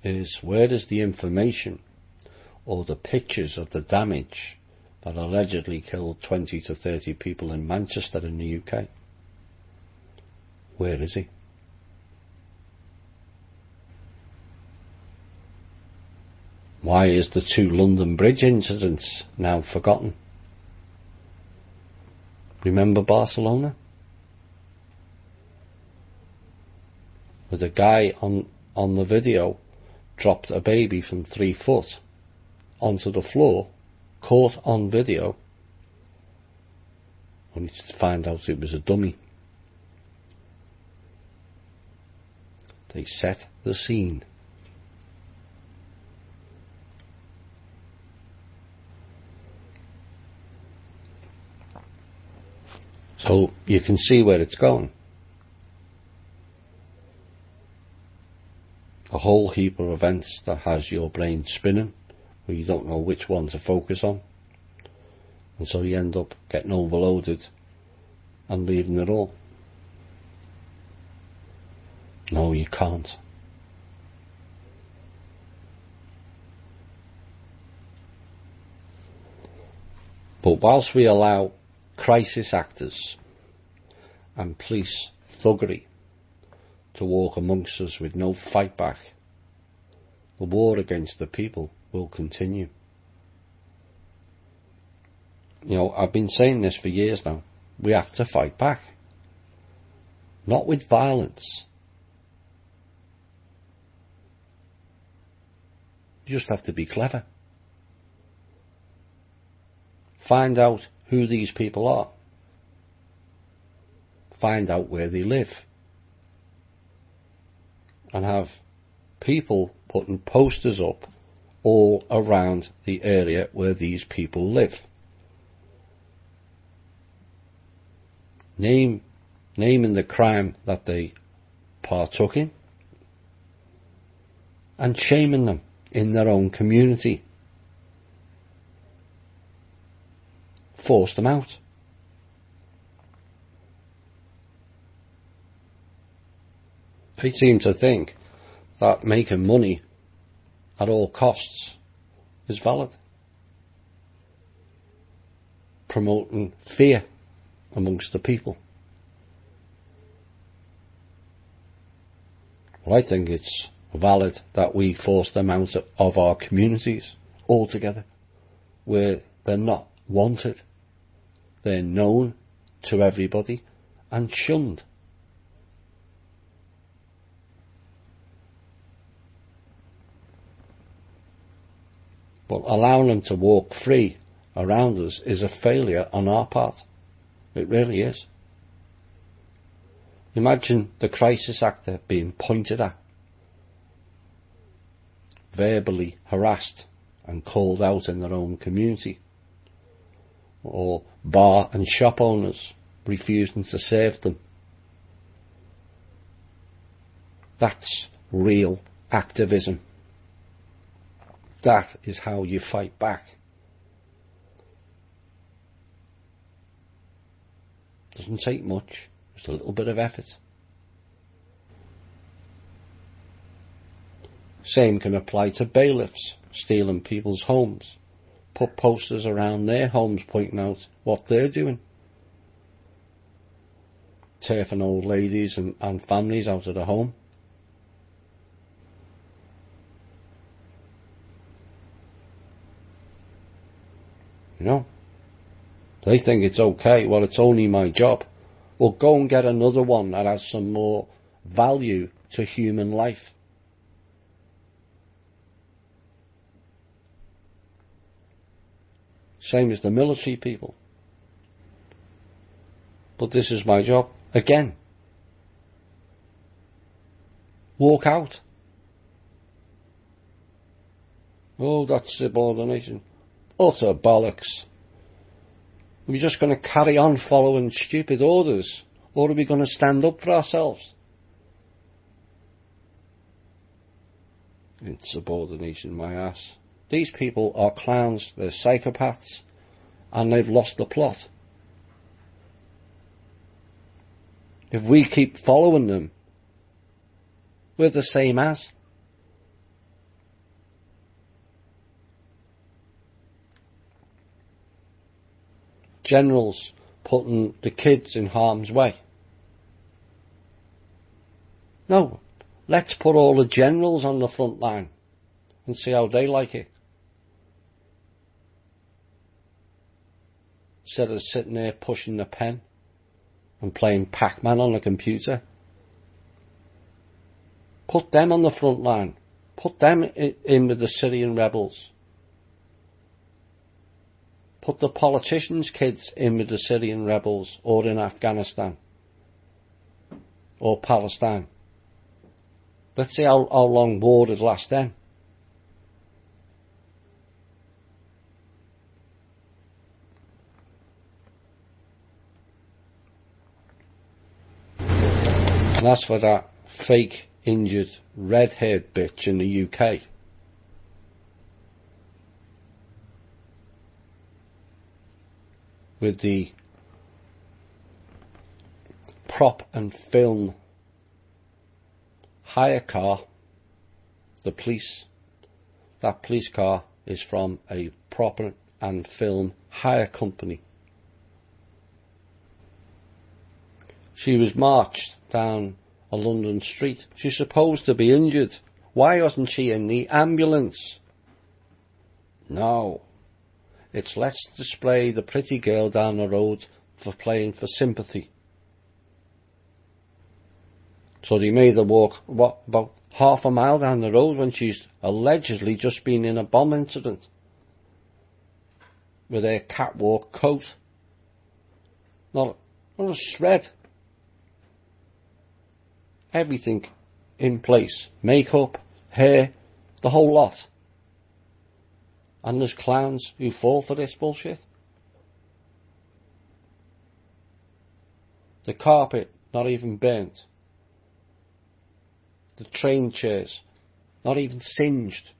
is, where does the information or the pictures of the damage that allegedly killed 20 to 30 people in Manchester in the UK? Where is he? Why is the 2 London Bridge incidents now forgotten? Remember Barcelona? Where the guy on the video dropped a baby from 3 foot onto the floor, caught on video, only to find out it was a dummy. They set the scene. So you can see where it's going. A whole heap of events that has your brain spinning, where you don't know which one to focus on, and so you end up getting overloaded and leaving it all. No, you can't. But whilst we allow crisis actors and police thuggery to walk amongst us with no fight back, the war against the people will continue. You know, I've been saying this for years now. We have to fight back. Not with violence. You just have to be clever. Find out who these people are. Find out where they live. And have people putting posters up all around the area where these people live. Naming the crime that they partook in and shaming them in their own community. Force them out. They seem to think that making money at all costs is valid. Promoting fear amongst the people. Well, I think it's valid that we force them out of our communities altogether, where they're not wanted. They're known to everybody and shunned. But allowing them to walk free around us is a failure on our part. It really is. Imagine the crisis actor being pointed at, verbally harassed and called out in their own community, or bar and shop owners refusing to serve them. That's real activism. That is how you fight back. Doesn't take much, just a little bit of effort. Same can apply to bailiffs stealing people's homes. Put posters around their homes pointing out what they're doing. Turfing old ladies and families out of the home. You know, they think it's okay. Well, it's only my job. Well, go and get another one that has some more value to human life. Same as the military people. But this is my job. Again. Walk out. Oh, that's subordination. Utter bollocks. Are we just going to carry on following stupid orders? Or are we going to stand up for ourselves? It's subordination, my ass. These people are clowns, they're psychopaths, and they've lost the plot. If we keep following them, we're the same as. Generals putting the kids in harm's way. No, let's put all the generals on the front line and see how they like it. Instead of sitting there pushing the pen and playing Pac-Man on the computer. Put them on the front line. Put them in with the Syrian rebels. Put the politicians' kids in with the Syrian rebels, or in Afghanistan or Palestine. Let's see how long war would last then. And as for that fake, injured, red-haired bitch in the UK, with the prop and film hire car, the police. That police car is from a prop and film hire company. She was marched down a London street. She's supposed to be injured. Why wasn't she in the ambulance? No. It's let's display the pretty girl down the road for playing for sympathy. So they made her walk, about half a mile down the road when she's allegedly just been in a bomb incident with her catwalk coat. Not a shred. Everything in place. Makeup, hair, the whole lot. And there's clowns who fall for this bullshit. The carpet not even burnt. The train chairs not even singed.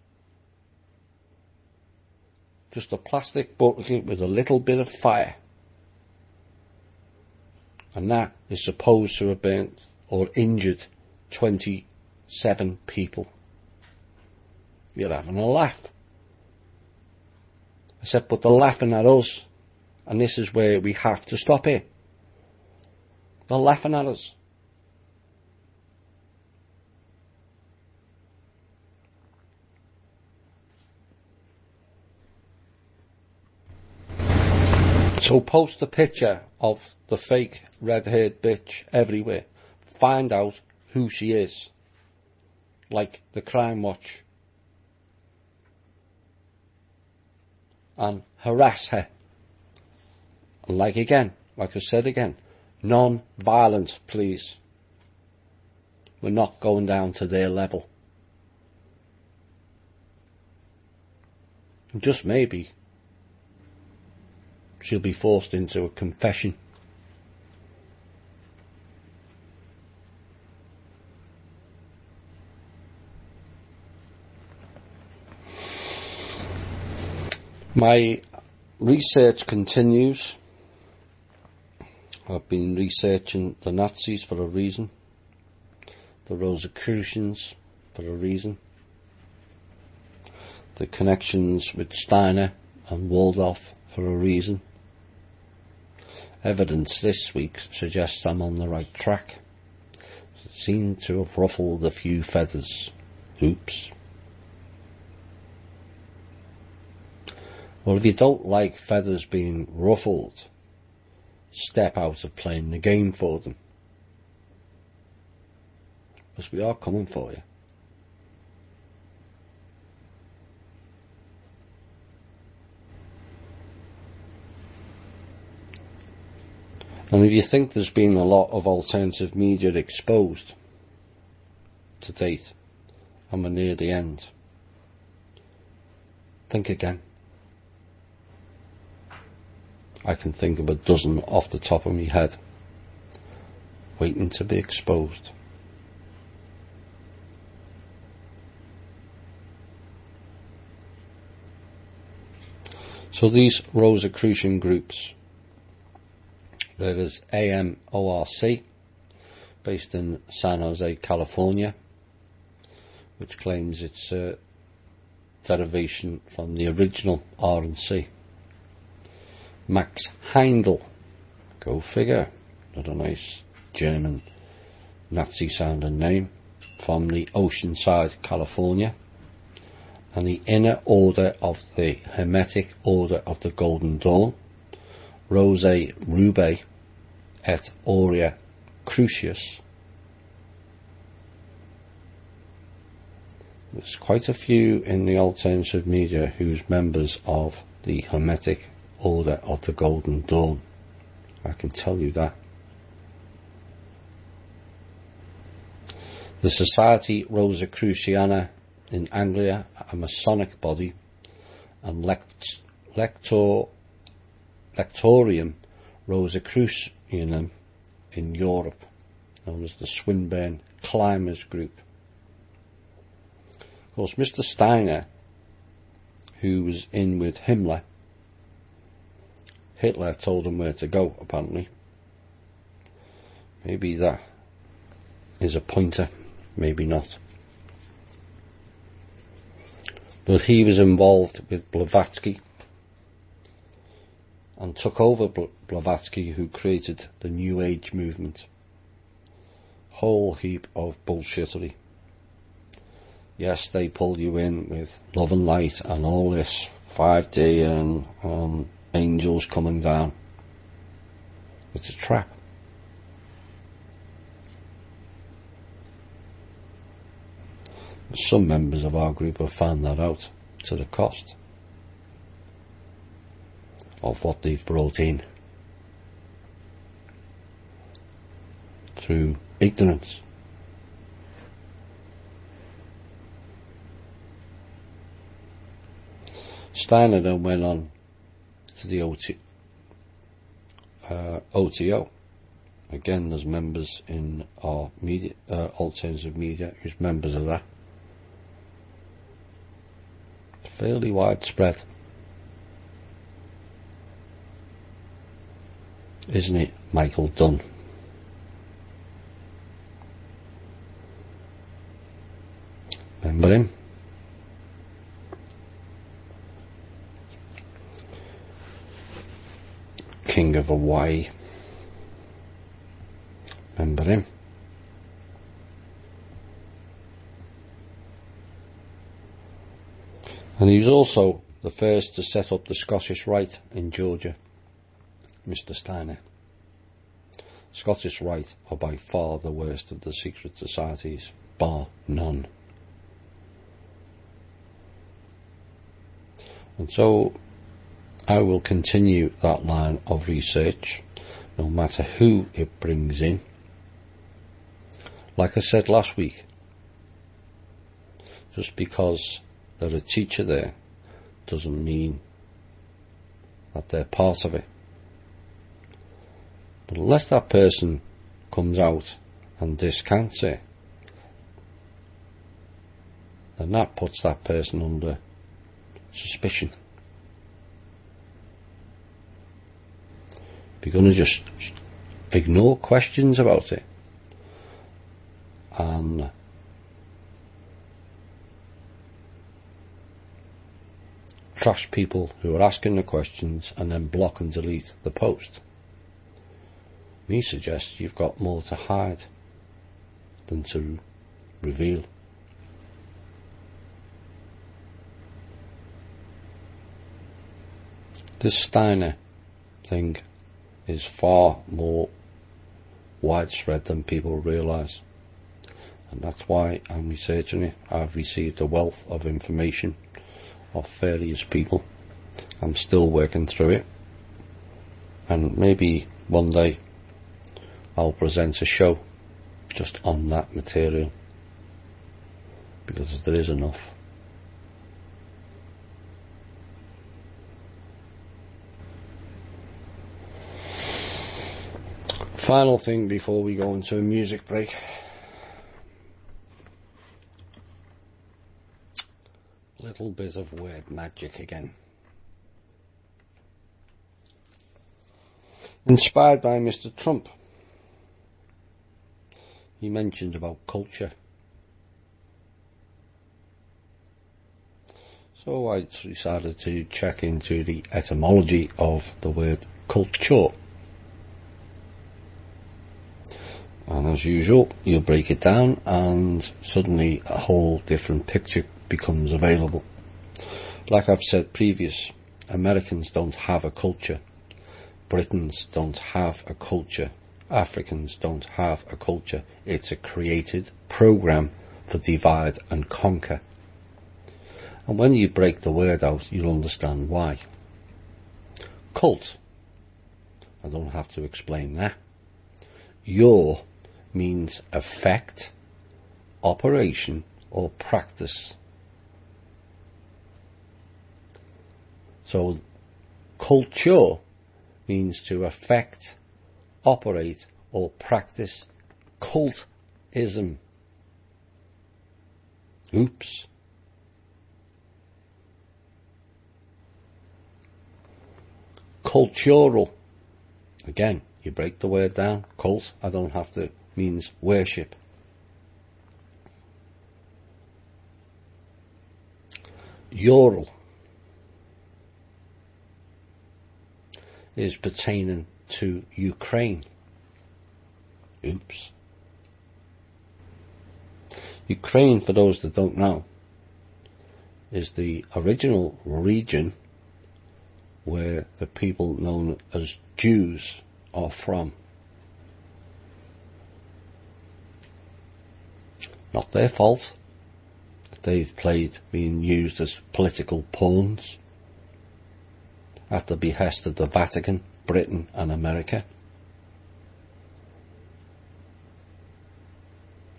Just a plastic bucket with a little bit of fire. And that is supposed to have burnt or injured 27 people. You're having a laugh. I said, but they're laughing at us. And this is where we have to stop it. They're laughing at us. So post a picture of the fake red-haired bitch everywhere. Find out who she is. Like the Crime Watch. And harass her. And like I said again, non-violent, please. We're not going down to their level. And just maybe she'll be forced into a confession. My research continues. I've been researching the Nazis for a reason, the Rosicrucians for a reason, the connections with Steiner and Waldorf for a reason. Evidence this week suggests I'm on the right track. It seemed to have ruffled a few feathers. Oops. Well, if you don't like feathers being ruffled, step out of playing the game for them. Because we are coming for you. And if you think there's been a lot of alternative media exposed to date, and we're near the end, think again. I can think of a dozen off the top of my head, waiting to be exposed. So these Rosicrucian groups, there is AMORC, based in San Jose, California, which claims its derivation from the original RNC. Max Heindel, go figure, not a nice German Nazi sounding name, from the Oceanside, California, and the Inner Order of the Hermetic Order of the Golden Dawn, Rose Rubae et Aurea Crucius. There's quite a few in the alternative media who's members of the Hermetic Order of the Golden Dawn. I can tell you that. The Society Rosicruciana in Anglia, a Masonic body, and Lectorium Rosicrucianum in Europe, known as the Swinburne Climbers Group. Of course, Mr. Steiner, who was in with Himmler, Hitler told him where to go, apparently. Maybe that is a pointer, maybe not. But he was involved with Blavatsky and took over Blavatsky, who created the New Age movement. Whole heap of bullshittery. Yes, they pull you in with love and light and all this 5D and angels coming down. It's a trap. Some members of our group have found that out to the cost of what they've brought in through ignorance. Steiner then went on to the OTO. Again, there's members in our media, alternative media, who's members of that. Fairly widespread, isn't it, Michael Dunn? Remember him? King of Hawaii. Remember him? And he was also the first to set up the Scottish Rite in Georgia, Mr. Steiner. Scottish Rite are by far the worst of the secret societies, bar none. And so I will continue that line of research, no matter who it brings in. Like I said last week, just because they're a teacher there doesn't mean that they're part of it. But unless that person comes out and discounts it, then that puts that person under suspicion. If you're going to just ignore questions about it and trash people who are asking the questions and then block and delete the post, me suggests you've got more to hide than to reveal. This Steiner thing is far more widespread than people realise, and that's why I'm researching it. I've received a wealth of information of various people. I'm still working through it, and maybe one day I'll present a show just on that material, because there is enough. Final thing before we go into a music break. Little bit of word magic again. Inspired by Mr. Trump. He mentioned about culture. So I decided to check into the etymology of the word culture. And as usual, you'll break it down and suddenly a whole different picture becomes available. Like I've said previous, Americans don't have a culture. Britons don't have a culture. Africans don't have a culture. It's a created program for divide and conquer. And when you break the word out, you'll understand why. Cult. I don't have to explain that. Your means effect, operation, or practice. So culture means to affect, operate, or practice. Cultism. Oops. cultural. Again, you break the word down. Cult, I don't have to, means worship. Ural is pertaining to Ukraine. Oops. Ukraine, for those that don't know, is the original region where the people known as Jews are from. Not their fault. They've been used as political pawns at the behest of the Vatican, Britain and America.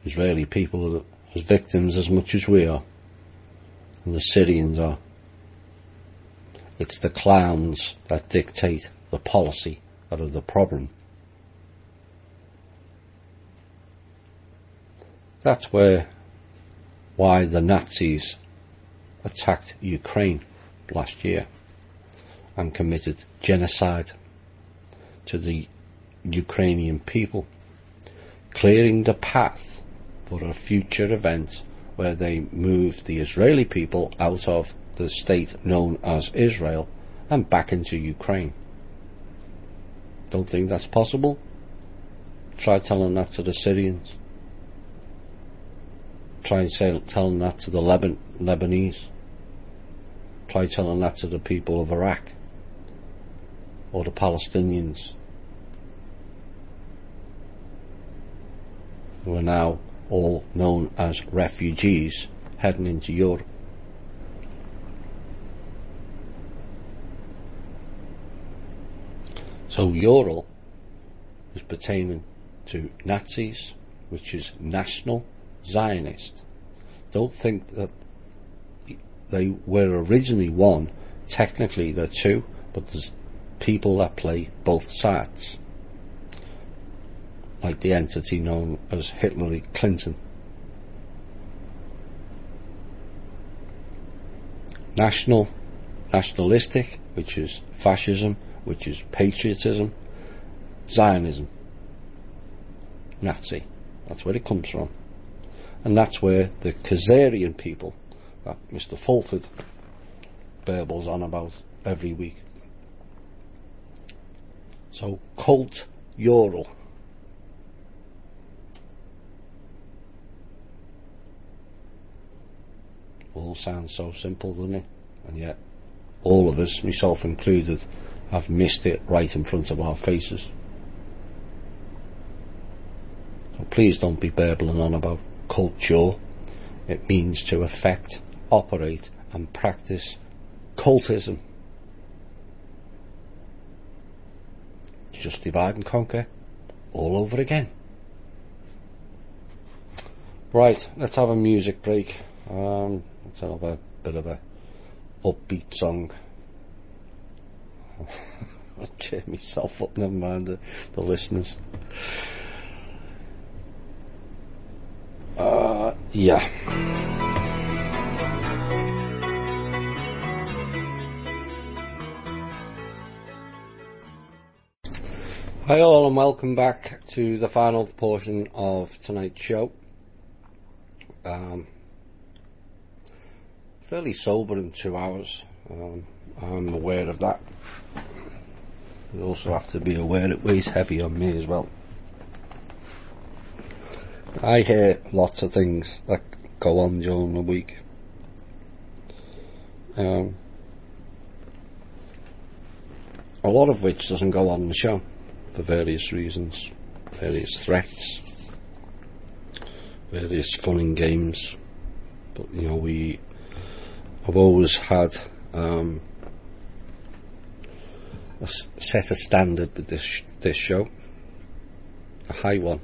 Israeli people are as victims as much as we are, and the Syrians are. It's the clowns that dictate the policy that are the problem. That's why the Nazis attacked Ukraine last year and committed genocide to the Ukrainian people, clearing the path for a future event where they moved the Israeli people out of the state known as Israel and back into Ukraine. Don't think that's possible? Try telling that to the Syrians. Try telling that to the Lebanese. Try telling that to the people of Iraq or the Palestinians, who are now all known as refugees heading into Europe. So Ural is pertaining to Nazis, which is National Zionist. Don't think that they were originally one. Technically they're two, but there's people that play both sides, like the entity known as Hillary Clinton. Nationalistic, which is fascism, which is patriotism. Zionism, Nazi, that's where it comes from. And that's where the Khazarian people that Mr. Fulford burbles on about every week. So cult Ural. All sounds so simple, doesn't it? And yet all of us, myself included, have missed it right in front of our faces. So please don't be burbling on about culture. It means to affect, operate and practice cultism. Just divide and conquer all over again. Right, let's have a music break. Let's have a bit of a upbeat song. I'll cheer myself up, never mind the listeners. Yeah. Hi all, and welcome back to the final portion of tonight's show. Fairly sober in 2 hours. I'm aware of that. You also have to be aware it weighs heavy on me as well. I hear lots of things that go on during the week. A lot of which doesn't go on the show for various reasons, various threats, various fun and games. But you know, I've always had set a standard with this show, a high one,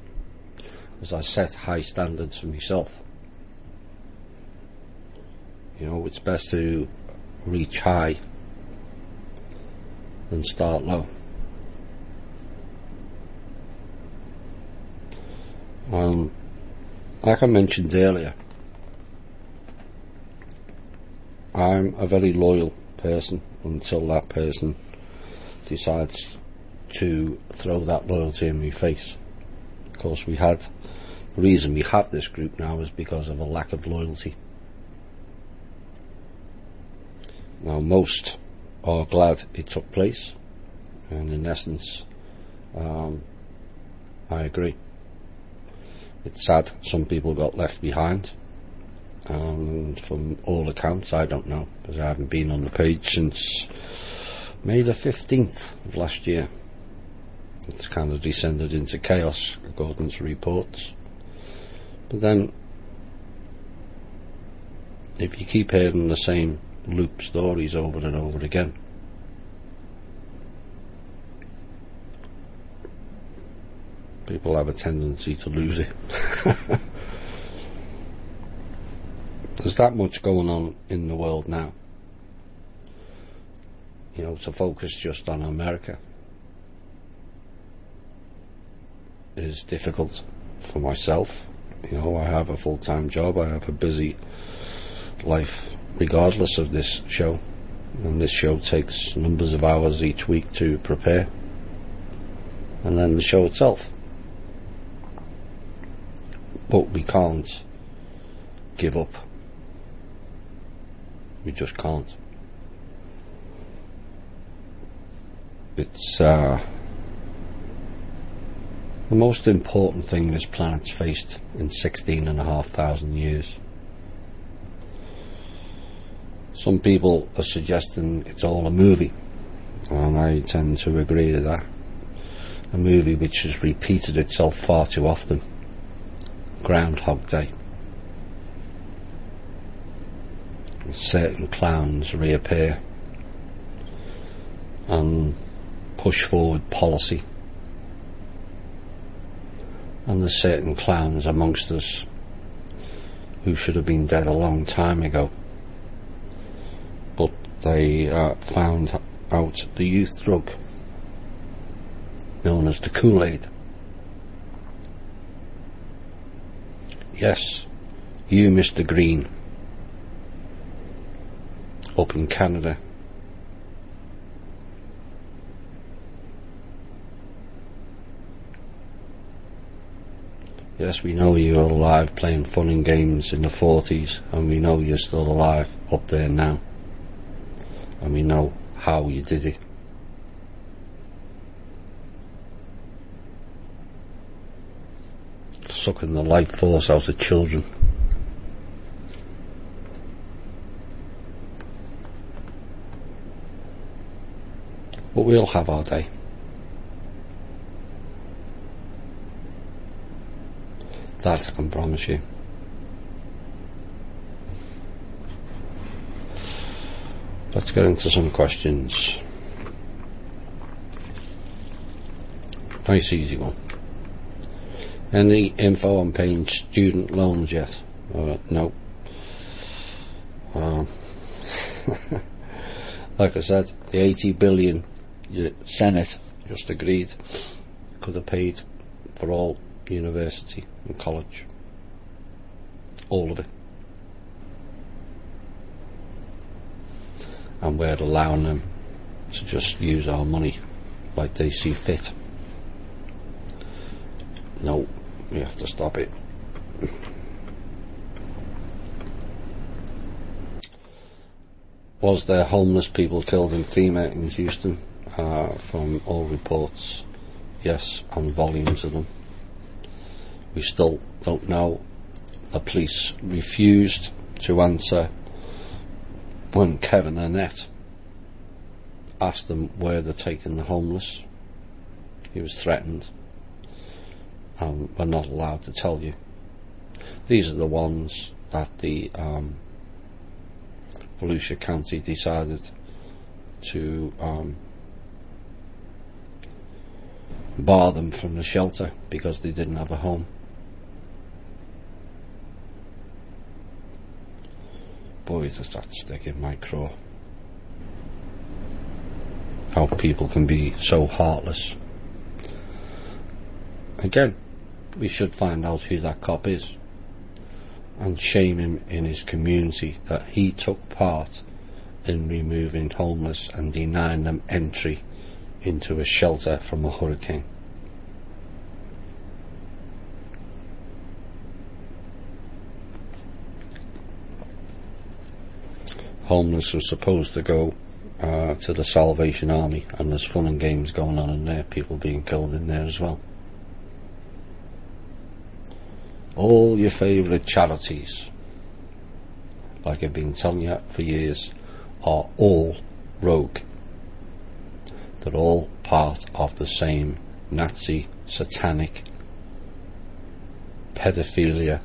as I set high standards for myself. You know, it's best to reach high than start low. Like I mentioned earlier, I'm a very loyal person until that person decides to throw that loyalty in my face. Of course, the reason we have this group now is because of a lack of loyalty. Now, most are glad it took place, and in essence, I agree. It's sad some people got left behind, and from all accounts, I don't know, because I haven't been on the page since May the 15th of last year. It's kind of descended into chaos, according to reports. But then, if you keep hearing the same loop stories over and over again, people have a tendency to lose it. There's that much going on in the world now. You know, to focus just on America is difficult for myself. You know, I have a full-time job, I have a busy life regardless of this show, and this show takes numbers of hours each week to prepare, and then the show itself. But we can't give up. We just can't. It's the most important thing this planet's faced in 16,500 years. Some people are suggesting it's all a movie, and I tend to agree with that. A movie which has repeated itself far too often. Groundhog Day. Certain clowns reappear and push forward policy, and there's certain clowns amongst us who should have been dead a long time ago, but they found out the youth drug known as the Kool-Aid. Yes, you, Mr. Green, up in Canada. Yes, we know you're alive playing fun and games in the 40s, and we know you're still alive up there now, and we know how you did it. Sucking the life force out of children. But we'll have our day. That I can promise you. Let's get into some questions. Nice easy one. Any info on paying student loans yet? No. Like I said, the 80 billion the Senate just agreed could have paid for all university and college. All of it. And we're allowing them to just use our money like they see fit. No, we have to stop it. Was there homeless people killed in FEMA in Houston? From all reports, yes, and volumes of them. We still don't know. The police refused to answer when Kevin Annett asked them where they're taking the homeless. He was threatened, and we're not allowed to tell you. These are the ones that the Volusia County decided to bar them from the shelter because they didn't have a home. Boy, does that stick in my craw. How people can be so heartless. Again, we should find out who that cop is and shame him in his community that he took part in removing homeless and denying them entry into a shelter from a hurricane. Homeless was supposed to go to the Salvation Army, and there's fun and games going on in there, people being killed in there as well. All your favourite charities, like I've been telling you for years, are all rogue. They're all part of the same Nazi, satanic, pedophilia,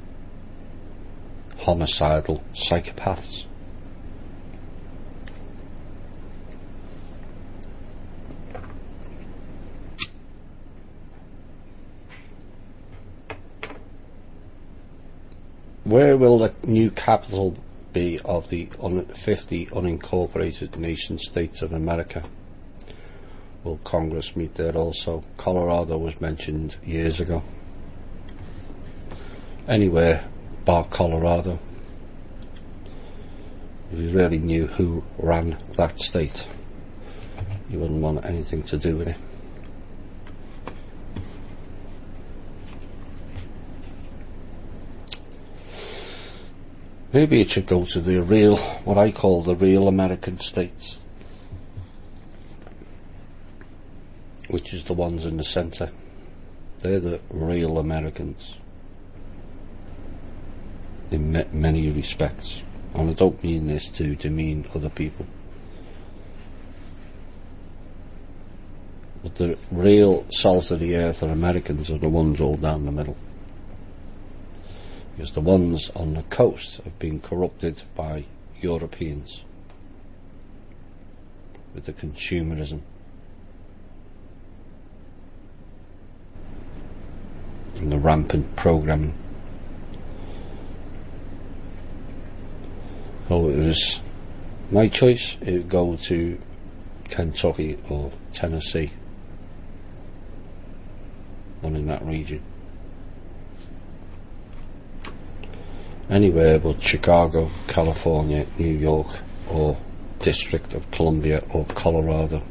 homicidal psychopaths. Where will the new capital be of the 50 unincorporated nation states of America? Will Congress meet there also? Colorado was mentioned years ago. Anywhere bar Colorado. If you really knew who ran that state, you wouldn't want anything to do with it. Maybe it should go to the real, what I call the real American states, which is the ones in the centre. They're the real Americans in many respects, and I don't mean this to demean other people, but the real salt of the earth or Americans are the ones all down the middle. Because the ones on the coast have been corrupted by Europeans with the consumerism and the rampant programming. So it was my choice. It would go to Kentucky or Tennessee, one in that region. Anywhere but Chicago, California, New York, or District of Columbia, or Colorado,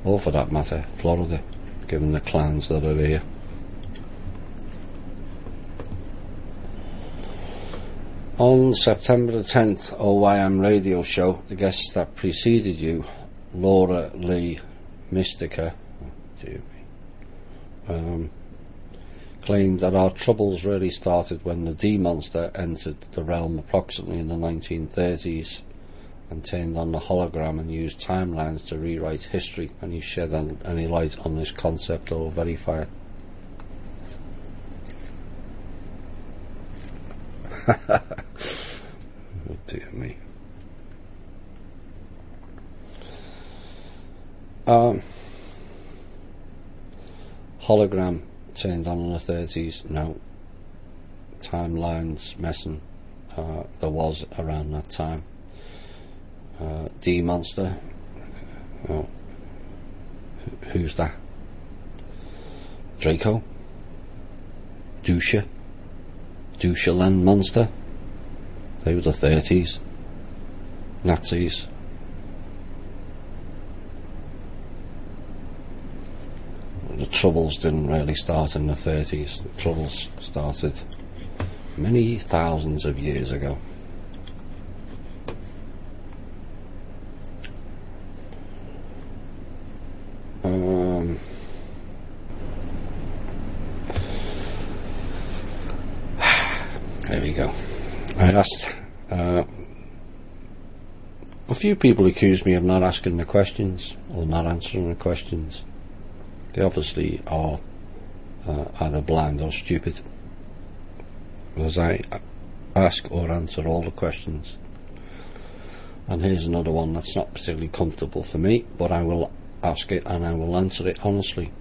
or for that matter Florida, given the clans that are here. On September the 10th, OYM radio show, the guest that preceded you, Laura Lee Mystica, claimed that our troubles really started when the D-monster entered the realm approximately in the 1930s and turned on the hologram and used timelines to rewrite history. Can you shed any light on this concept or verify it? Oh dear me. Hologram turned on in the 30s. No. Timelines messing. There was around that time. D-monster. Oh. Who's that? Draco? Dusha? Dushaland monster? They were the 30s. Nazis. The troubles didn't really start in the 30s. The troubles started many thousands of years ago. There we go. I asked a few people accused me of not asking the questions or not answering the questions. They obviously are either blind or stupid, because I ask or answer all the questions. And here's another one that's not particularly comfortable for me, but I will ask it and I will answer it honestly.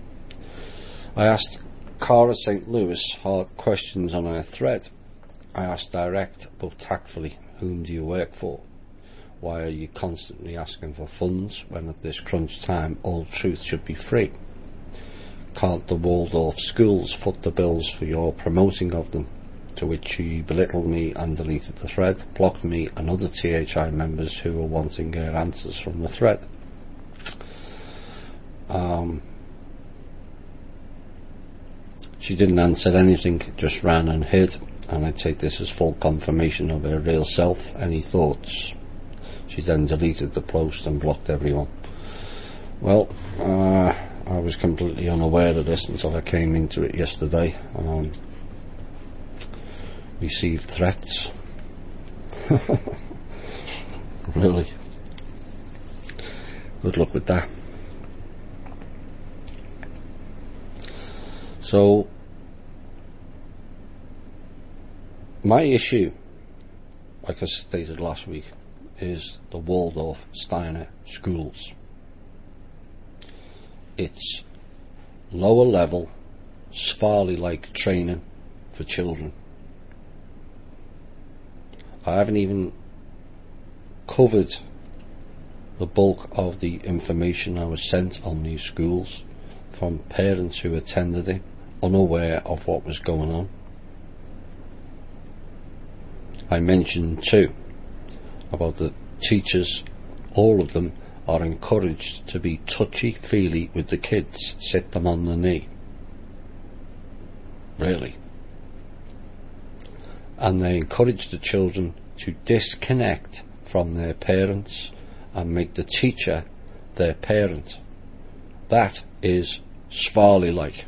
I asked Cara St. Louis hard questions on her thread. I asked direct but tactfully, whom do you work for? Why are you constantly asking for funds when at this crunch time all truth should be free? Can't the Waldorf schools foot the bills for your promoting of them? To which she belittled me and deleted the thread, blocked me and other THI members who were wanting her answers from the thread. She didn't answer anything, just ran and hid, and I take this as full confirmation of her real self. Any thoughts? She then deleted the post and blocked everyone. Well, I was completely unaware of this until I came into it yesterday. Received threats. Really. Good luck with that. So, my issue, like I stated last week, is the Waldorf Steiner schools. It's lower level, Sfarley-like training for children. I haven't even covered the bulk of the information I was sent on these schools from parents who attended it, unaware of what was going on. I mentioned too about the teachers. All of them are encouraged to be touchy-feely with the kids, sit them on the knee. Really. And they encourage the children to disconnect from their parents and make the teacher their parent. That is Sfarley-like,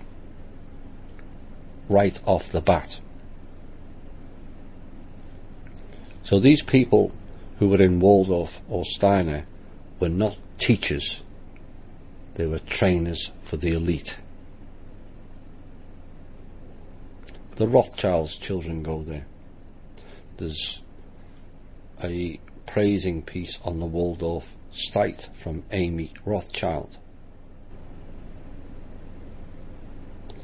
right off the bat. So these people who were in Waldorf or Steiner were not teachers, they were trainers for the elite. The Rothschilds' children go there. There's a praising piece on the Waldorf site from Amy Rothschild.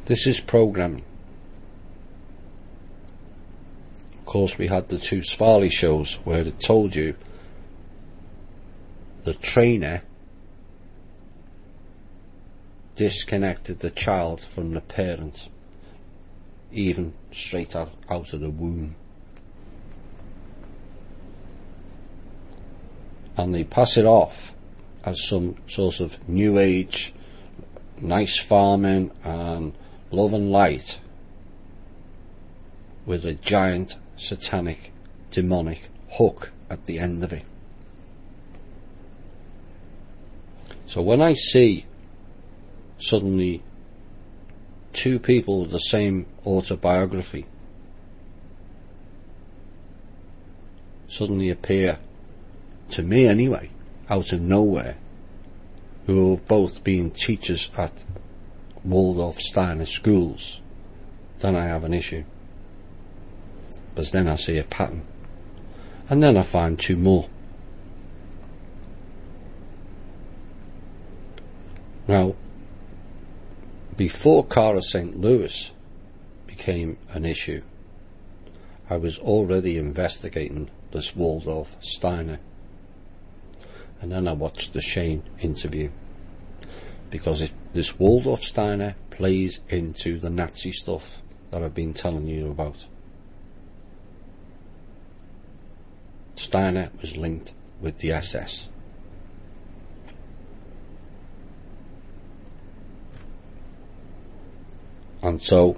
This is programming. Of course, we had the two Sfarley shows where it told you the trainer disconnected the child from the parent, even straight out of the womb. And they pass it off as some sort of new age, nice farming and love and light, with a giant satanic demonic hook at the end of it. So when I see suddenly two people with the same autobiography suddenly appear, to me anyway, out of nowhere, who have both been teachers at Waldorf Steiner schools, then I have an issue. But then I see a pattern, and then I find two more. Now, before Cara St. Louis became an issue, I was already investigating this Waldorf Steiner. And then I watched the Shane interview, because this Waldorf Steiner plays into the Nazi stuff that I've been telling you about. Steiner was linked with the SS. And so,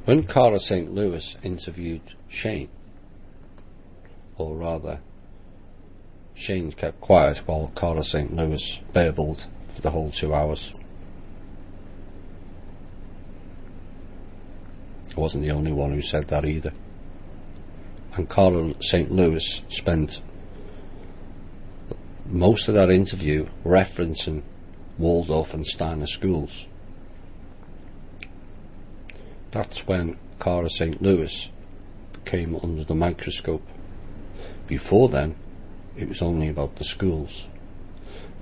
when Cara St. Louis interviewed Shane, or rather, Shane kept quiet while Cara St. Louis babbled for the whole 2 hours. I wasn't the only one who said that either. And Cara St. Louis spent most of that interview referencing Waldorf and Steiner schools. That's when Cara St. Louis came under the microscope. Before then, it was only about the schools.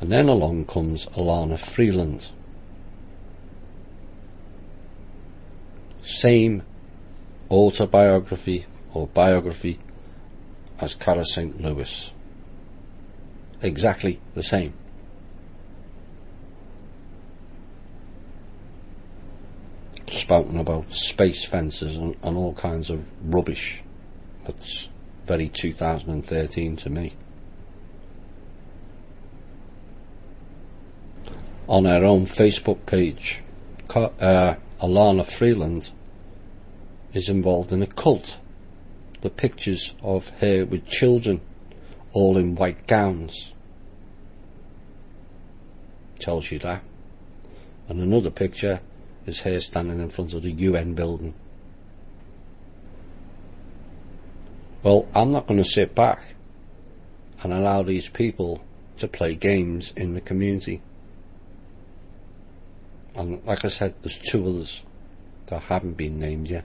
And then along comes Alana Freeland. Same autobiography or biography as Cara St. Louis. Exactly the same. Spouting about space fences and all kinds of rubbish. That's very 2013 to me. on her own Facebook page, Alana Freeland is involved in a cult. The pictures of her with children, all in white gowns, tells you that. And another picture is her standing in front of the UN building. Well, I'm not going to sit back and allow these people to play games in the community. And like I said, there's two others that haven't been named yet.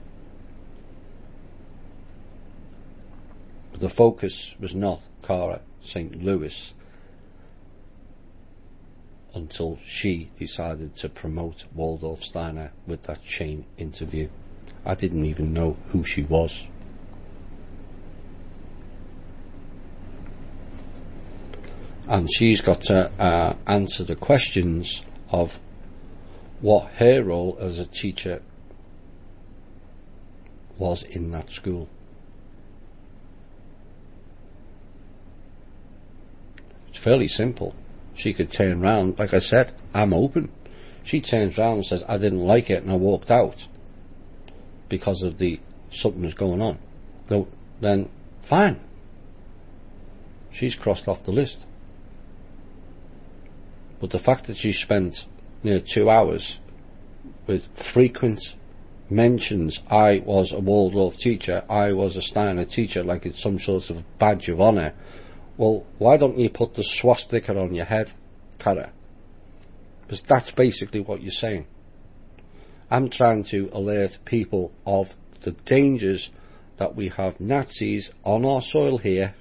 But the focus was not Cara St. Louis until she decided to promote Waldorf Steiner with that chain interview. I didn't even know who she was. And she's got to answer the questions of what her role as a teacher was in that school. It's fairly simple. She could turn round, like I said, I'm open. She turns round and says, I didn't like it and I walked out because of something was going on. No, then fine. She's crossed off the list. But the fact that she spent near 2 hours with frequent mentions, I was a Waldorf teacher, I was a Steiner teacher, like it's some sort of badge of honour. Well, why don't you put the swastika on your head, Cara? Because that's basically what you're saying. I'm trying to alert people of the dangers that we have Nazis on our soil here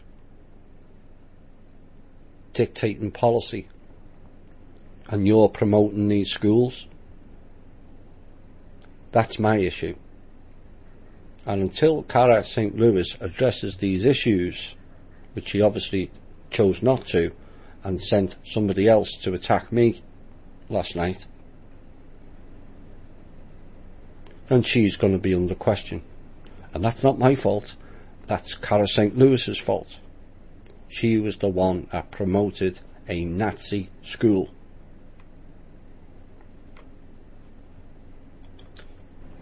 dictating policy. And you're promoting these schools. That's my issue. And until Cara St. Louis addresses these issues, which she obviously chose not to, and sent somebody else to attack me last night, and she's going to be under question. And that's not my fault. That's Cara St. Louis's fault. She was the one that promoted a Nazi school.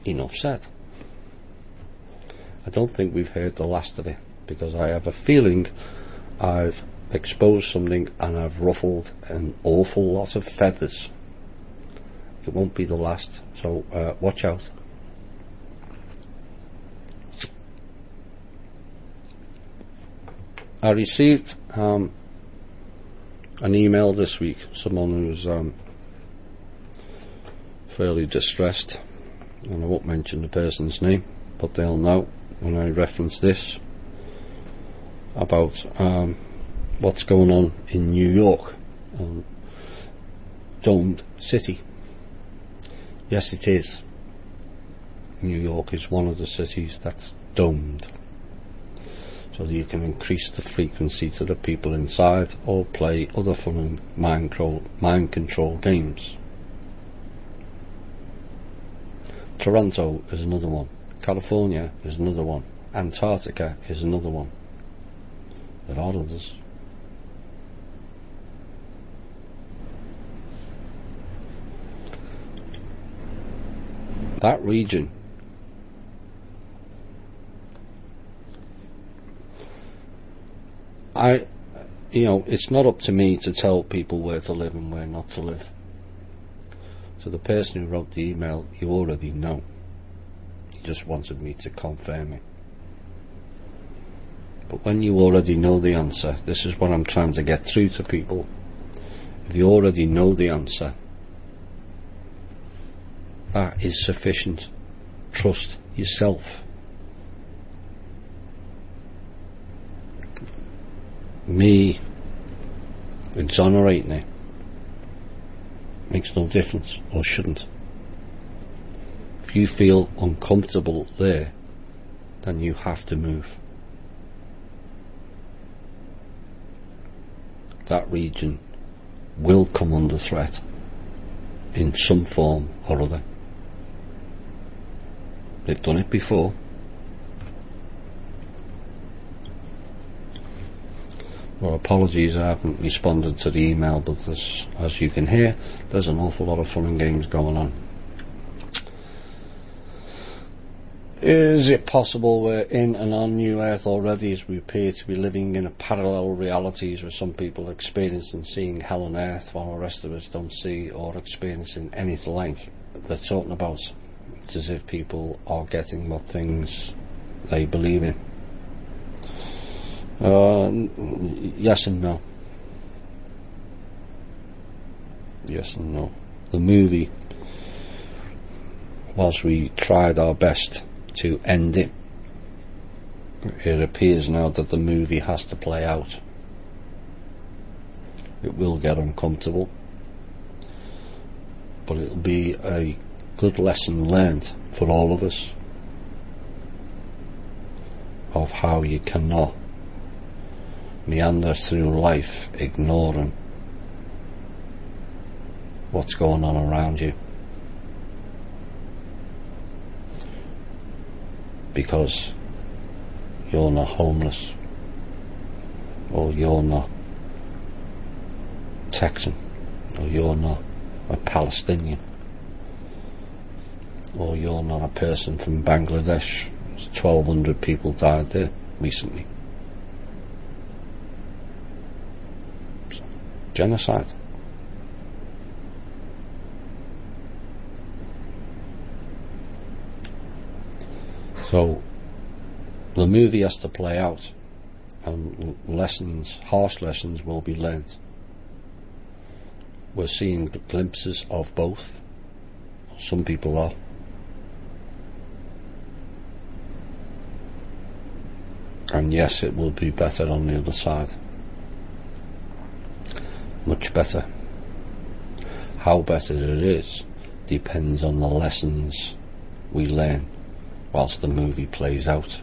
Enough said. I don't think we've heard the last of it, because I have a feeling I've exposed something and I've ruffled an awful lot of feathers. It won't be the last, so watch out. I received an email this week, someone who's fairly distressed, and I won't mention the person's name, but they'll know when I reference this, about what's going on in New York, domed city. Yes, it is. New York is one of the cities that's domed, so that you can increase the frequency to the people inside or play other fun and mind control games. Toronto is another one. California is another one. Antarctica is another one. There are others. That region it's not up to me to tell people where to live and where not to live. So the person who wrote the email, you already know. He just wanted me to confirm it. But when you already know the answer, this is what I'm trying to get through to people. If you already know the answer, that is sufficient. Trust yourself. Me exonerating it makes no difference, or shouldn't. If you feel uncomfortable there, then you have to move. That region will come under threat in some form or other. They've done it before. Well, apologies, I haven't responded to the email, but as you can hear, there's an awful lot of fun and games going on. Is it possible we're in and on New Earth already, as we appear to be living in a parallel realities where some people are experiencing seeing hell on earth while the rest of us don't see or experiencing anything like they're talking about? It's as if people are getting what things they believe in. Yes and no. Yes and no. The movie, whilst we tried our best to end it, it appears now that the movie has to play out. It will get uncomfortable, but it'll be a good lesson learned for all of us of how you cannot meander through life ignoring what's going on around you, because you're not homeless, or you're not Texan, or you're not a Palestinian, or you're not a person from Bangladesh. 1,200 people died there recently. Genocide. So the movie has to play out, and lessons, harsh lessons, will be learnt. We're seeing glimpses of both. Some people are. And yes, it will be better on the other side. Much better. How better it is depends on the lessons we learn whilst the movie plays out.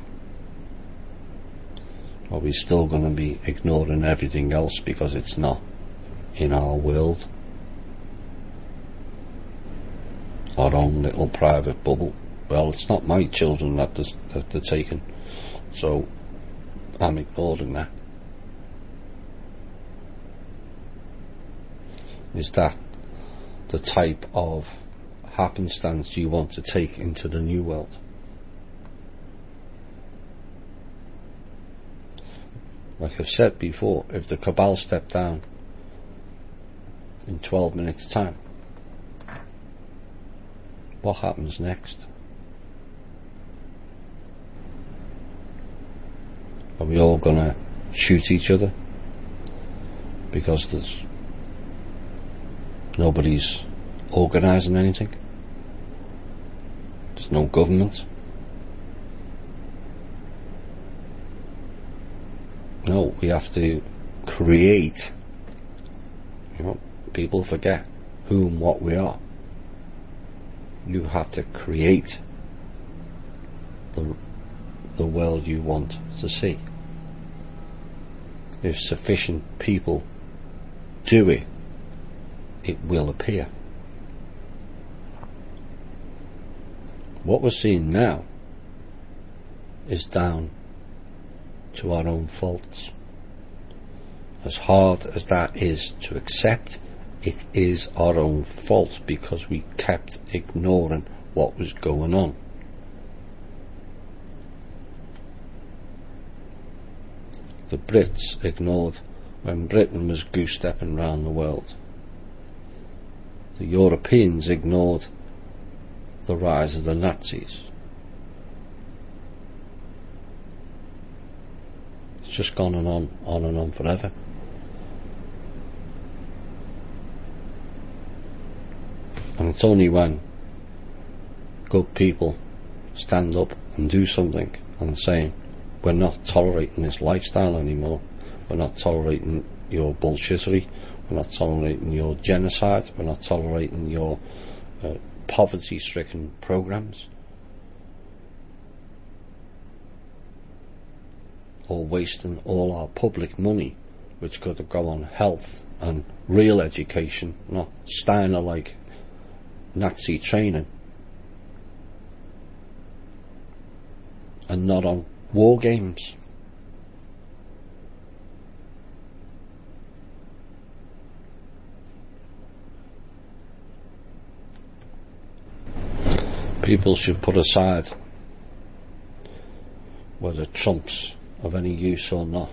Are we still going to be ignoring everything else because it's not in our world? Our own little private bubble. Well, it's not my children that they're taking, so I'm ignoring that. Is that the type of happenstance you want to take into the new world? Like I've said before, if the cabal step down in 12 minutes time, what happens next? Are we all gonna shoot each other because nobody's organising anything? There's no government. No, we have to create. People forget who and what we are. You have to create the world you want to see. If sufficient people do it, it will appear. What we're seeing now is down to our own faults. As hard as that is to accept, it is our own fault because we kept ignoring what was going on. The Brits ignored when Britain was goose-stepping around the world. The Europeans ignored the rise of the Nazis. It's just gone on and on forever. And it's only when good people stand up and do something and saying, we're not tolerating this lifestyle anymore, we're not tolerating your bullshittery, we're not tolerating your genocide, we're not tolerating your poverty-stricken programs, or wasting all our public money which could go on health and real education, not Steiner-like Nazi training, and not on war games. People should put aside whether Trump's of any use or not.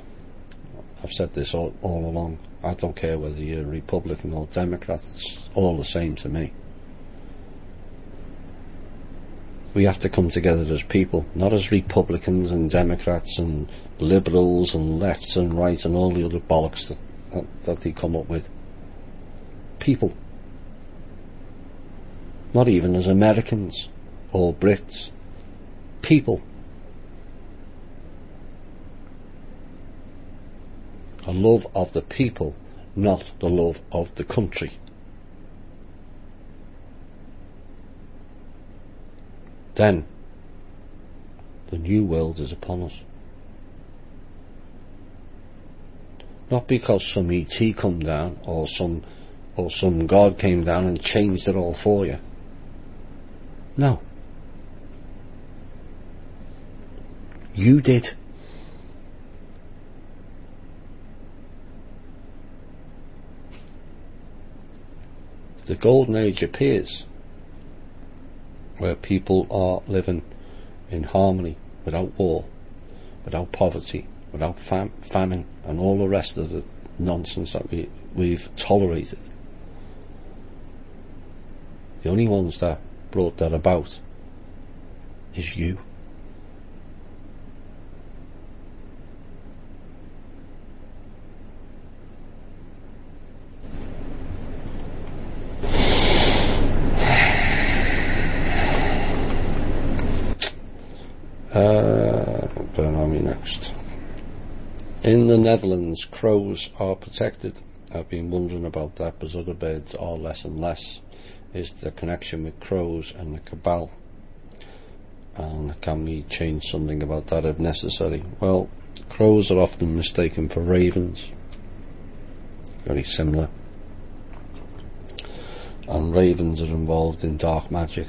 I've said this all along. I don't care whether you're Republican or Democrat, it's all the same to me. We have to come together as people, not as Republicans and Democrats and liberals and lefts and right and all the other bollocks that they come up with. People. Not even as Americans or Brits. People. A love of the people, not the love of the country. Then the new world is upon us. Not because some ET come down or some God came down and changed it all for you. No. You did. The golden age appears where people are living in harmony, without war, without poverty, without famine and all the rest of the nonsense that we've tolerated. The only ones that brought that about is you. Burn on me next. In the Netherlands, crows are protected. I've been wondering about that, because other birds are less and less. Is the connection with crows and the cabal? And can we change something about that if necessary? Well, crows are often mistaken for ravens. Very similar. And ravens are involved in dark magic.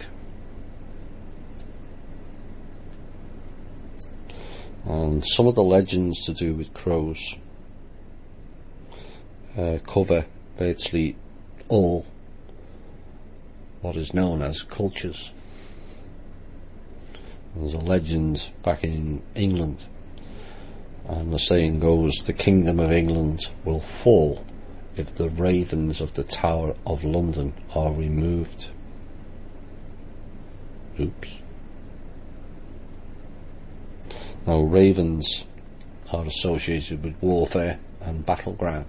And some of the legends to do with crows cover virtually all what is known as cultures. There's a legend back in England, and the saying goes, the kingdom of England will fall if the ravens of the Tower of London are removed. Oops. Now, ravens are associated with warfare and battleground.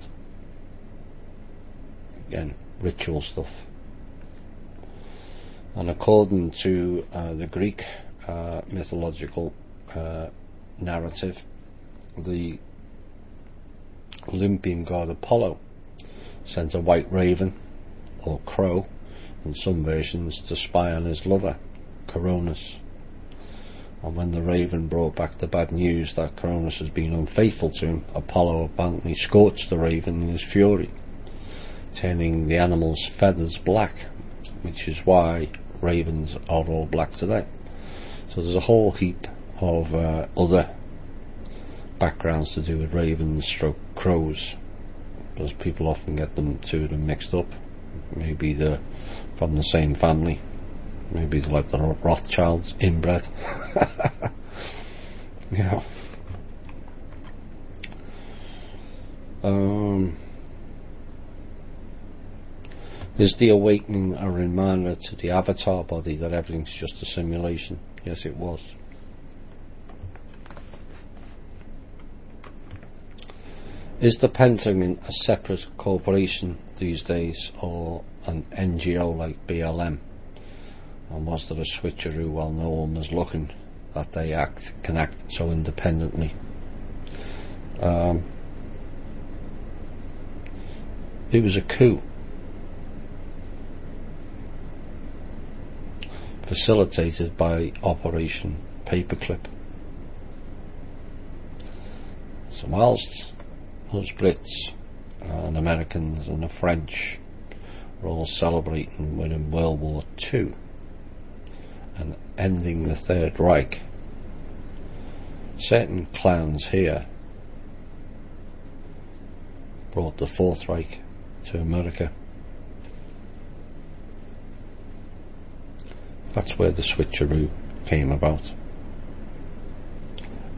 Again, ritual stuff. And according to the Greek mythological narrative, the Olympian god Apollo sent a white raven, or crow in some versions, to spy on his lover, Cronus. And when the raven brought back the bad news that Cronus has been unfaithful to him, Apollo apparently scorched the raven in his fury, turning the animal's feathers black, which is why ravens are all black today. So there's a whole heap of other backgrounds to do with ravens stroke crows, because people often get them mixed up. Maybe they're from the same family. Maybe it's like the Rothschilds, inbred. Yeah. Is the awakening a reminder to the avatar body that everything's just a simulation? Yes, it was. Is the Pentagon a separate corporation these days, or an NGO like BLM? And was there a switcheroo while no one was looking, that they can act so independently? It was a coup facilitated by Operation Paperclip. So whilst us Brits and Americans and the French were all celebrating winning World War II and ending the Third Reich, certain clowns here brought the Fourth Reich to America. That's where the switcheroo came about.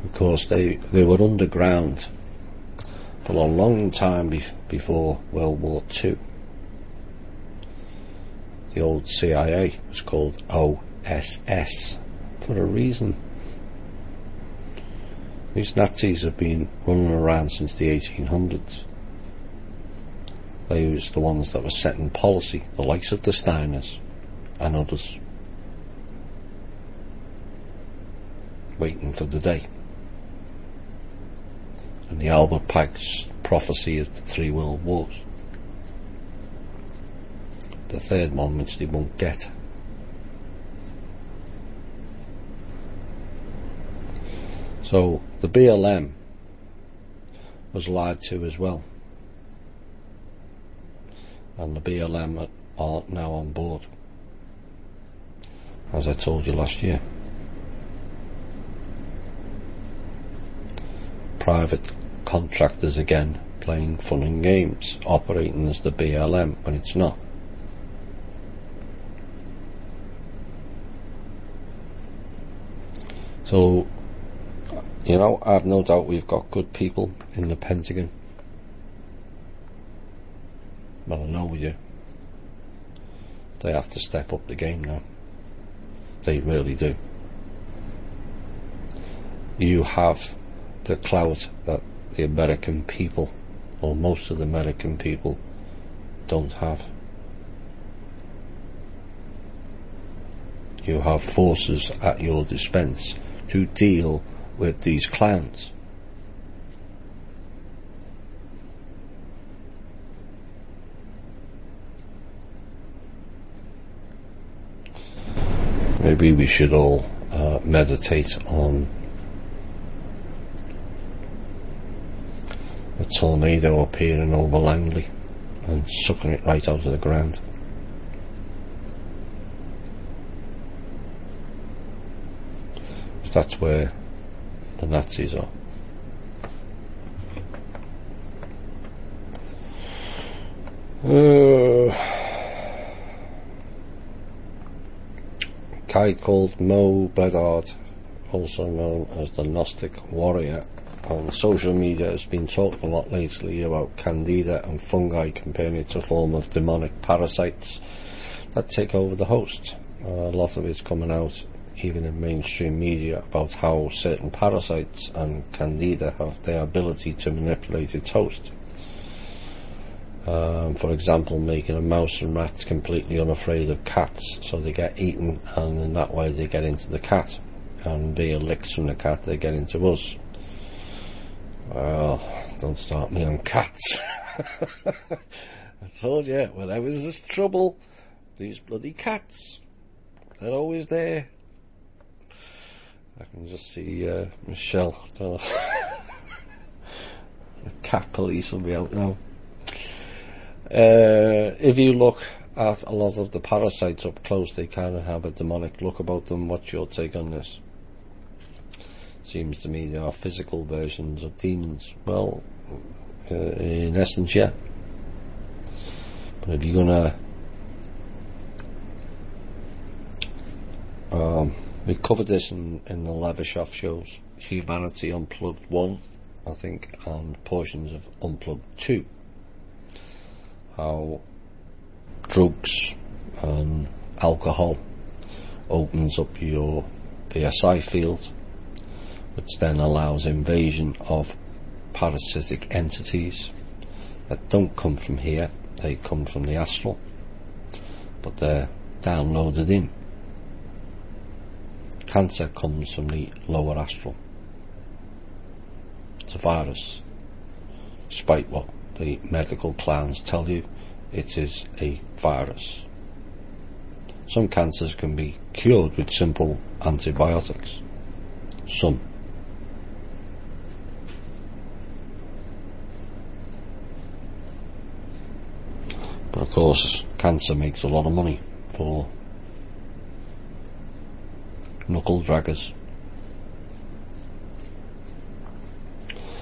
Of course, they were underground for a long time before World War II. The old CIA was called OSS for a reason. These Nazis have been running around since the 1800s. They was the ones that were setting policy, the likes of the Steiners and others, waiting for the day. And the Albert Pike's prophecy of the 3 world wars. The third one which they won't get. So the BLM was lied to as well. And the BLM are now on board, as I told you last year. Private contractors again playing fun and games, operating as the BLM when it's not. So, you know, I've no doubt we've got good people in the Pentagon. Well, I know we do. They have to step up the game now. They really do. You have the clout that the American people, or most of the American people, don't have. You have forces at your dispense to deal with these clowns. Maybe we should all meditate on a tornado appearing over Langley and sucking it right out of the ground. That's where the Nazis are. Guy called Mo Bedard, also known as the Gnostic Warrior, on social media has been talking a lot lately about candida and fungi, comparing it to a form of demonic parasites that take over the host. A lot of it's coming out even in mainstream media about how certain parasites and candida have the ability to manipulate its host. For example, making a mouse and rats completely unafraid of cats, so they get eaten, and in that way they get into the cat, and via licks from the cat they get into us. Well, don't start me on cats. I told you, whenever there's trouble, these bloody cats, they're always there. I can just see Michelle. The cat police will be out now. If you look at a lot of the parasites up close, they kind of have a demonic look about them. What's your take on this? Seems to me they are physical versions of demons. Well, in essence, yeah. But if you're gonna we covered this in the Levershoff shows, Humanity Unplugged 1, I think, and portions of Unplugged 2. How drugs and alcohol opens up your PSI field, which then allows invasion of parasitic entities that don't come from here, they come from the astral, but they're downloaded in. Cancer comes from the lower astral. It's a virus. Despite what the medical clowns tell you, it is a virus. Some cancers can be cured with simple antibiotics. Some. But of course, cancer makes a lot of money for knuckle draggers.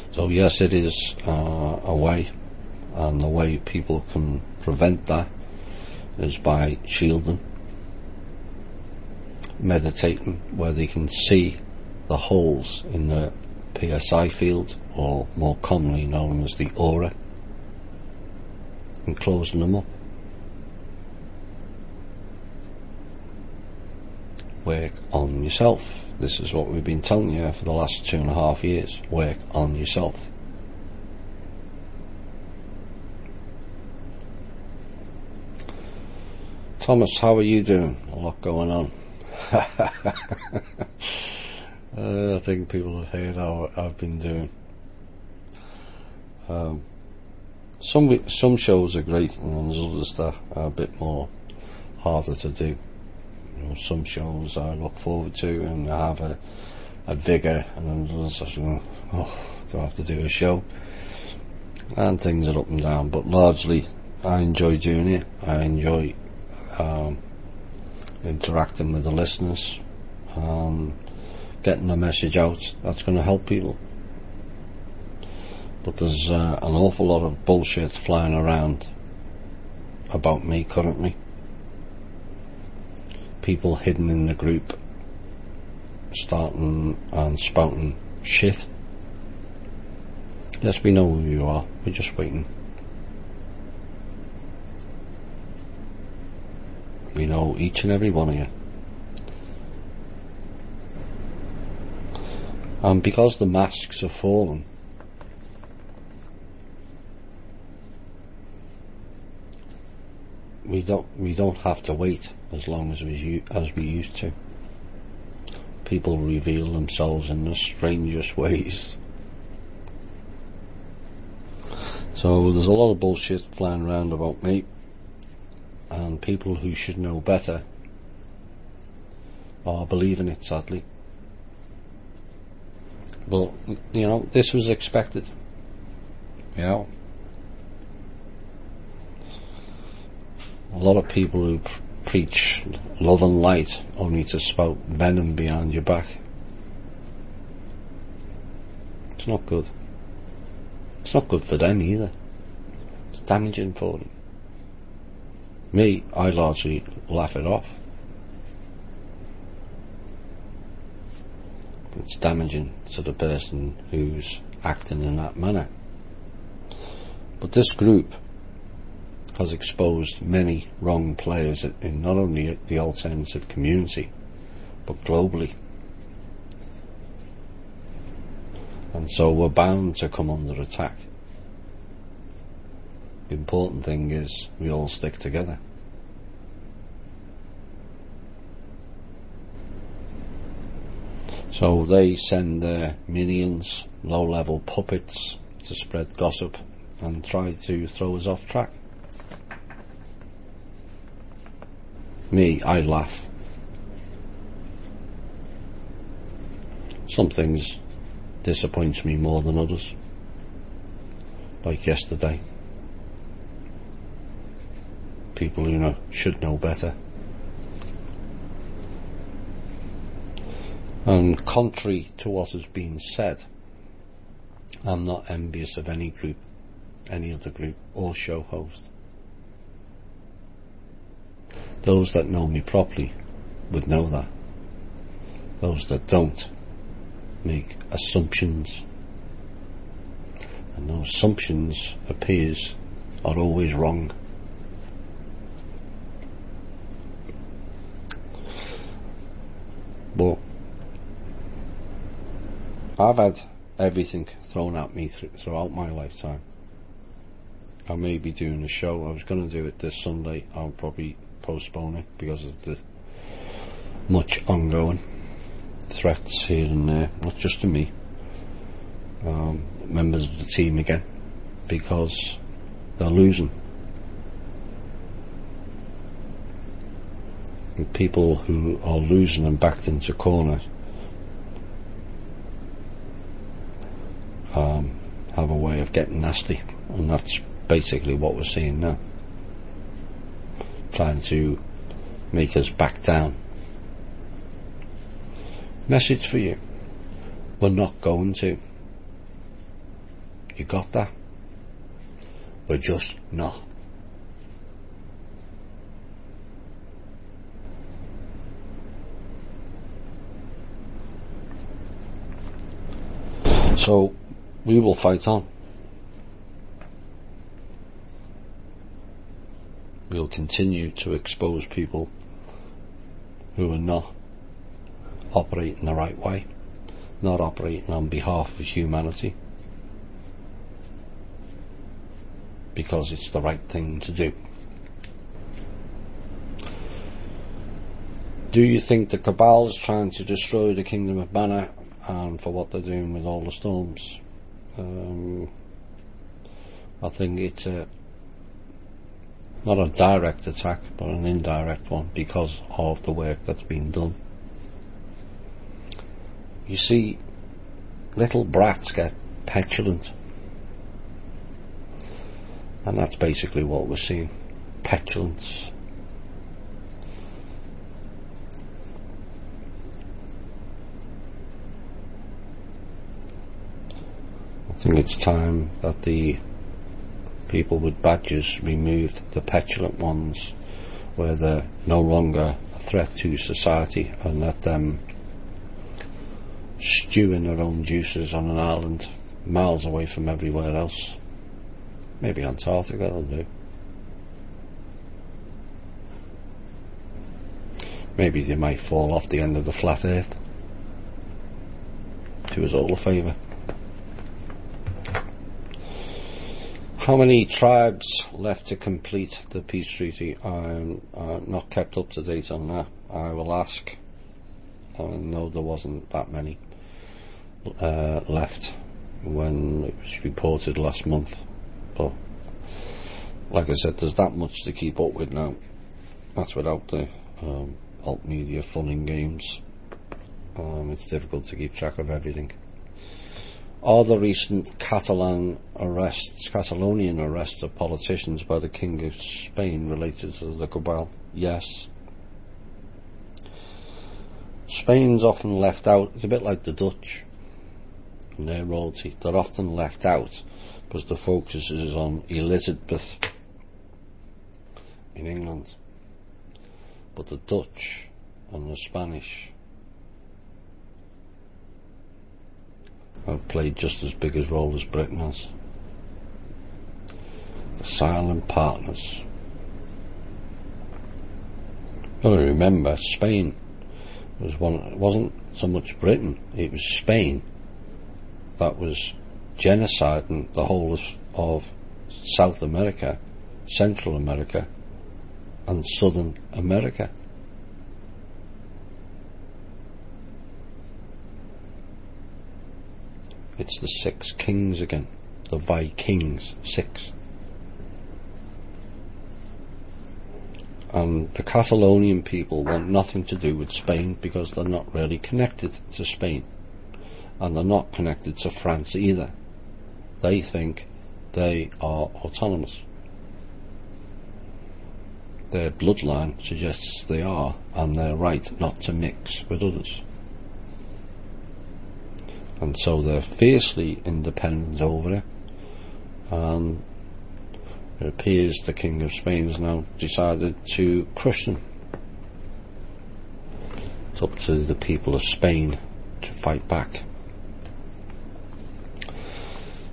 So yes, it is a way, and the way people can prevent that is by shielding. meditating, where they can see the holes in the PSI field, or more commonly known as the aura, and closing them up. Work on yourself. This is what we've been telling you for the last 2.5 years. Work on yourself. Thomas, how are you doing? A lot going on. I think people have heard how I've been doing. Some shows are great, and there's others that are a bit more harder to do. Some shows I look forward to and I have a vigour, and then others do I have to do a show? And things are up and down, but largely I enjoy doing it. I enjoy interacting with the listeners, getting the message out that's going to help people. But there's an awful lot of bullshit flying around about me currently. People hidden in the group starting and spouting shit. Yes, we know who you are, we're just waiting. We know each and every one of you. And because the masks have fallen, we don't have to wait as long as we used to. People reveal themselves in the strangest ways. So there's a lot of bullshit flying around about me, and people who should know better are believing it, sadly. But this was expected. A lot of people who preach love and light only to spout venom behind your back. It's not good. It's not good for them either. It's damaging for them. Me, I largely laugh it off. It's damaging to the person who's acting in that manner. But this group has exposed many wrong players in not only the alternative community, but globally. And so we're bound to come under attack. The important thing is we all stick together. So they send their minions, low-level puppets, to spread gossip and try to throw us off track. Me, I laugh. Some things disappoint me more than others. Like yesterday. People who should know better. And contrary to what has been said, I'm not envious of any group, any other group or show host. Those that know me properly would know that. Those that don't make assumptions, and those assumptions are always wrong. But I've had everything thrown at me throughout my lifetime. I may be doing a show. I was going to do it this Sunday. I'll probably postpone it because of the much ongoing threats here and there, not just to me, members of the team again, because they're losing. And people who are losing and backed into corners have a way of getting nasty, and that's basically what we're seeing now, trying to make us back down. Message for you: we're not going to. You got that? We're just not. So we will fight on. We'll continue to expose people who are not operating the right way, not operating on behalf of humanity, because it's the right thing to do. Do you think the cabal is trying to destroy the kingdom of Banner, and for what they're doing with all the storms? I think it's not a direct attack, but an indirect one, because of the work that's been done. You see, little brats get petulant, and that's basically what we're seeing. Petulance. I think it's time that the people with badges removed the petulant ones, where they're no longer a threat to society, and let them stew in their own juices on an island miles away from everywhere else. Maybe Antarctica will do. Maybe they might fall off the end of the flat earth. Do us all a favour. How many tribes left to complete the peace treaty? I'm not kept up to date on that. I will ask. I know there wasn't that many left when it was reported last month, but like I said, there's that much to keep up with now. That's without the alt media fun and games. It's difficult to keep track of everything. Are the recent Catalonian arrests of politicians by the King of Spain related to the cabal? Yes. Spain's often left out. It's a bit like the Dutch and their royalty. They're often left out because the focus is on Elizabeth in England. But the Dutch and the Spanish have played just as big a role as Britain has. The silent partners. You've got to remember, Spain was one. It wasn't so much Britain, it was Spain that was genociding the whole of South America, Central America and Southern America. It's the 6 kings again, the Vikings, 6. And the Catalonian people want nothing to do with Spain because they're not really connected to Spain, and they're not connected to France either. They think they are autonomous. Their bloodline suggests they are, and they're right not to mix with others. And so they're fiercely independent over it, and it appears the King of Spain has now decided to crush them. It's up to the people of Spain to fight back.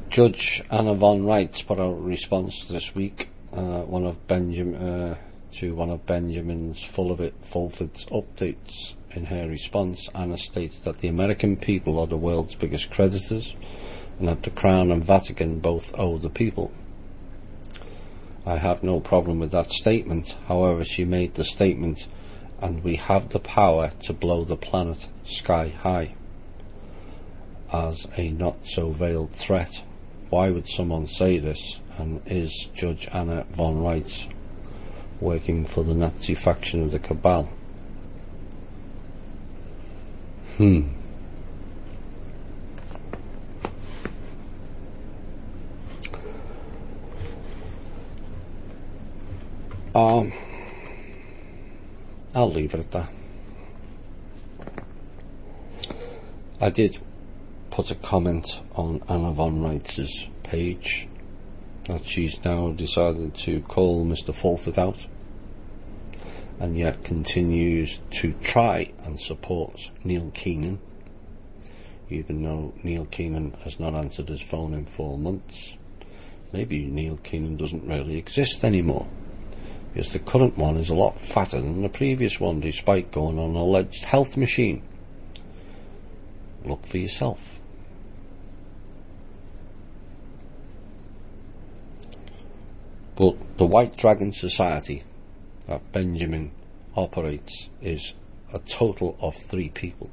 Judge Anna von Reitz put out a response this week, one of Benjamin's Fulford's updates. In her response, Anna states that the American people are the world's biggest creditors, and that the Crown and Vatican both owe the people. I have no problem with that statement. However, she made the statement, and we have the power to blow the planet sky high, as a not so veiled threat. Why would someone say this? And is Judge Anna von Reitz working for the Nazi faction of the cabal? I'll leave it at that. I did put a comment on Anna von Reitz's page that she's now decided to call Mr. Fulford out, and yet continues to try and support Neil Keenan. even though Neil Keenan has not answered his phone in 4 months. Maybe Neil Keenan doesn't really exist anymore, because the current one is a lot fatter than the previous one, despite going on an alleged health machine. Look for yourself. But the White Dragon Society that Benjamin operates is a total of 3 people.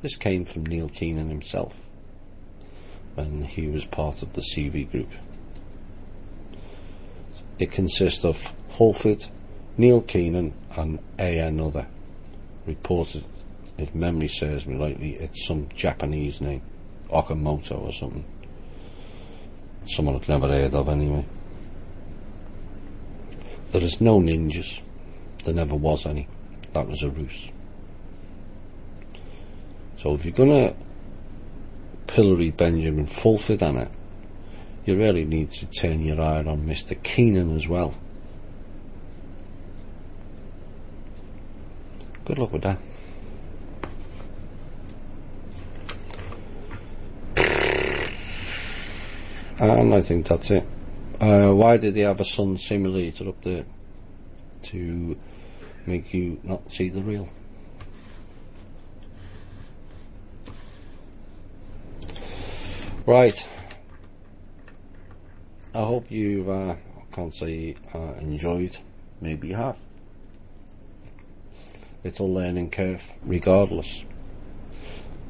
This came from Neil Keenan himself when he was part of the CV group. It consists of Fulford, Neil Keenan and another. Reported, if memory serves me rightly, it's some Japanese name, Okamoto or something. Someone I've never heard of anyway. There is no ninjas. There never was any. That was a ruse. So if you're going to pillory Benjamin Fulford on it, you really need to turn your eye on Mr. Keenan as well. Good luck with that. And I think that's it. Why did they have a sun simulator up there? To make you not see the real. Right. I hope you've, I can't say enjoyed. Maybe you have. It's a learning curve regardless.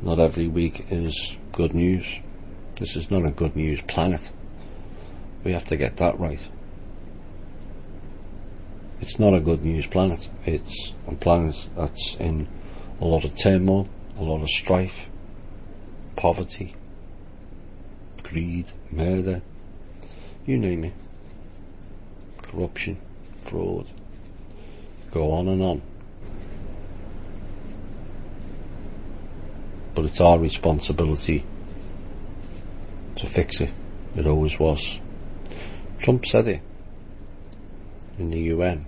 Not every week is good news. This is not a good news planet. We have to get that right. It's not a good news planet. It's a planet that's in a lot of turmoil, a lot of strife, poverty, greed, murder, you name it, corruption, fraud, go on and on. But it's our responsibility to fix it. It always was. Trump said it in the UN.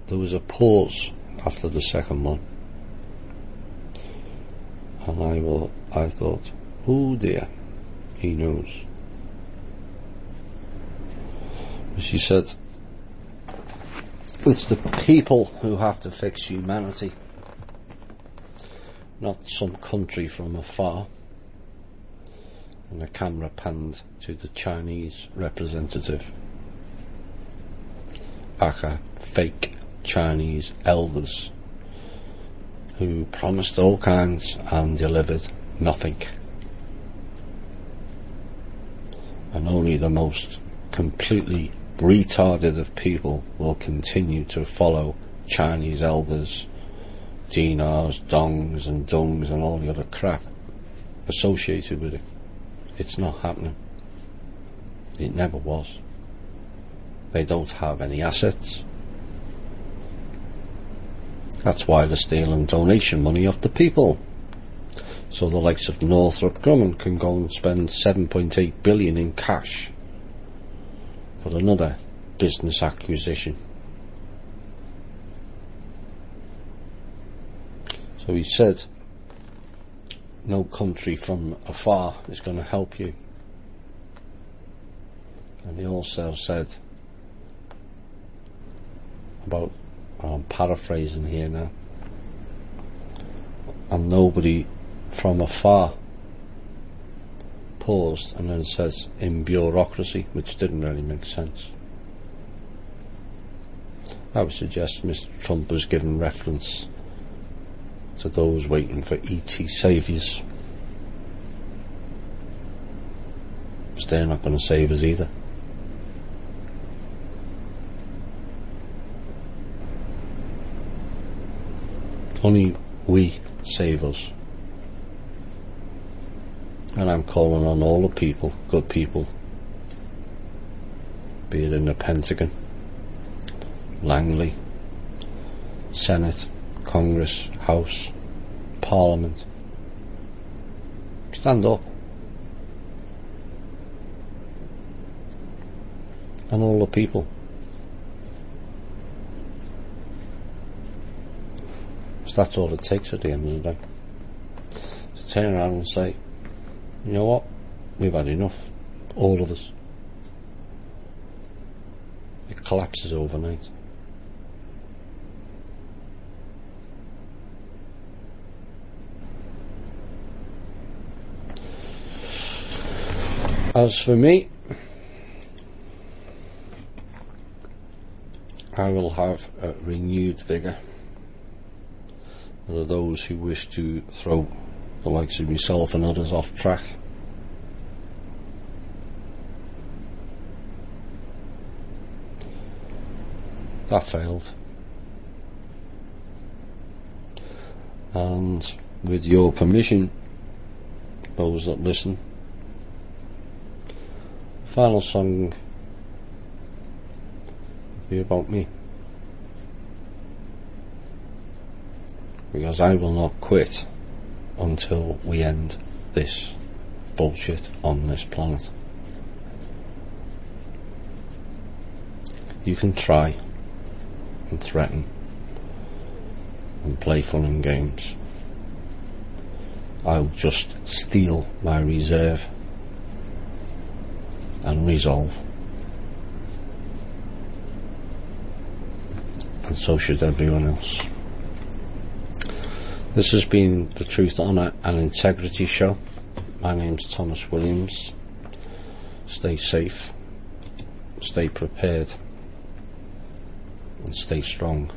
There was a pause after the second one, and I thought, oh dear, he knows. She said, it's the people who have to fix humanity, not some country from afar. And the camera panned to the Chinese representative, aka fake Chinese elders, who promised all kinds and delivered nothing. And only the most completely retarded of people will continue to follow Chinese elders, dinars, dongs and dungs and all the other crap associated with it. It's not happening. It never was. They don't have any assets. That's why they're stealing donation money off the people. So the likes of Northrop Grumman can go and spend 7.8 billion in cash for another business acquisition. So he said, no country from afar is going to help you. And he also said about, I'm paraphrasing here now, and nobody from afar, paused, and then says in bureaucracy, which didn't really make sense. I would suggest Mr. Trump was giving reference to those waiting for ET saviours, because they're not going to save us either. Only we save us. And I'm calling on all the people, good people, be it in the Pentagon, Langley, Senate, Congress, House, Parliament, stand up. And all the people, Because that's all it takes at the end of the day. To turn around and say, you know what, we've had enough, all of us. It collapses overnight. As for me, I will have a renewed vigour. There are those who wish to throw the likes of myself and others off track. That failed. And with your permission, those that listen, the final song will be about me. Because I will not quit until we end this bullshit on this planet. You can try and threaten and play fun and games. I'll just steal my reserve and resolve. And so should everyone else. This has been the Truth, Honour and Integrity Show. My name's Thomas Williams. Stay safe, stay prepared, and stay strong.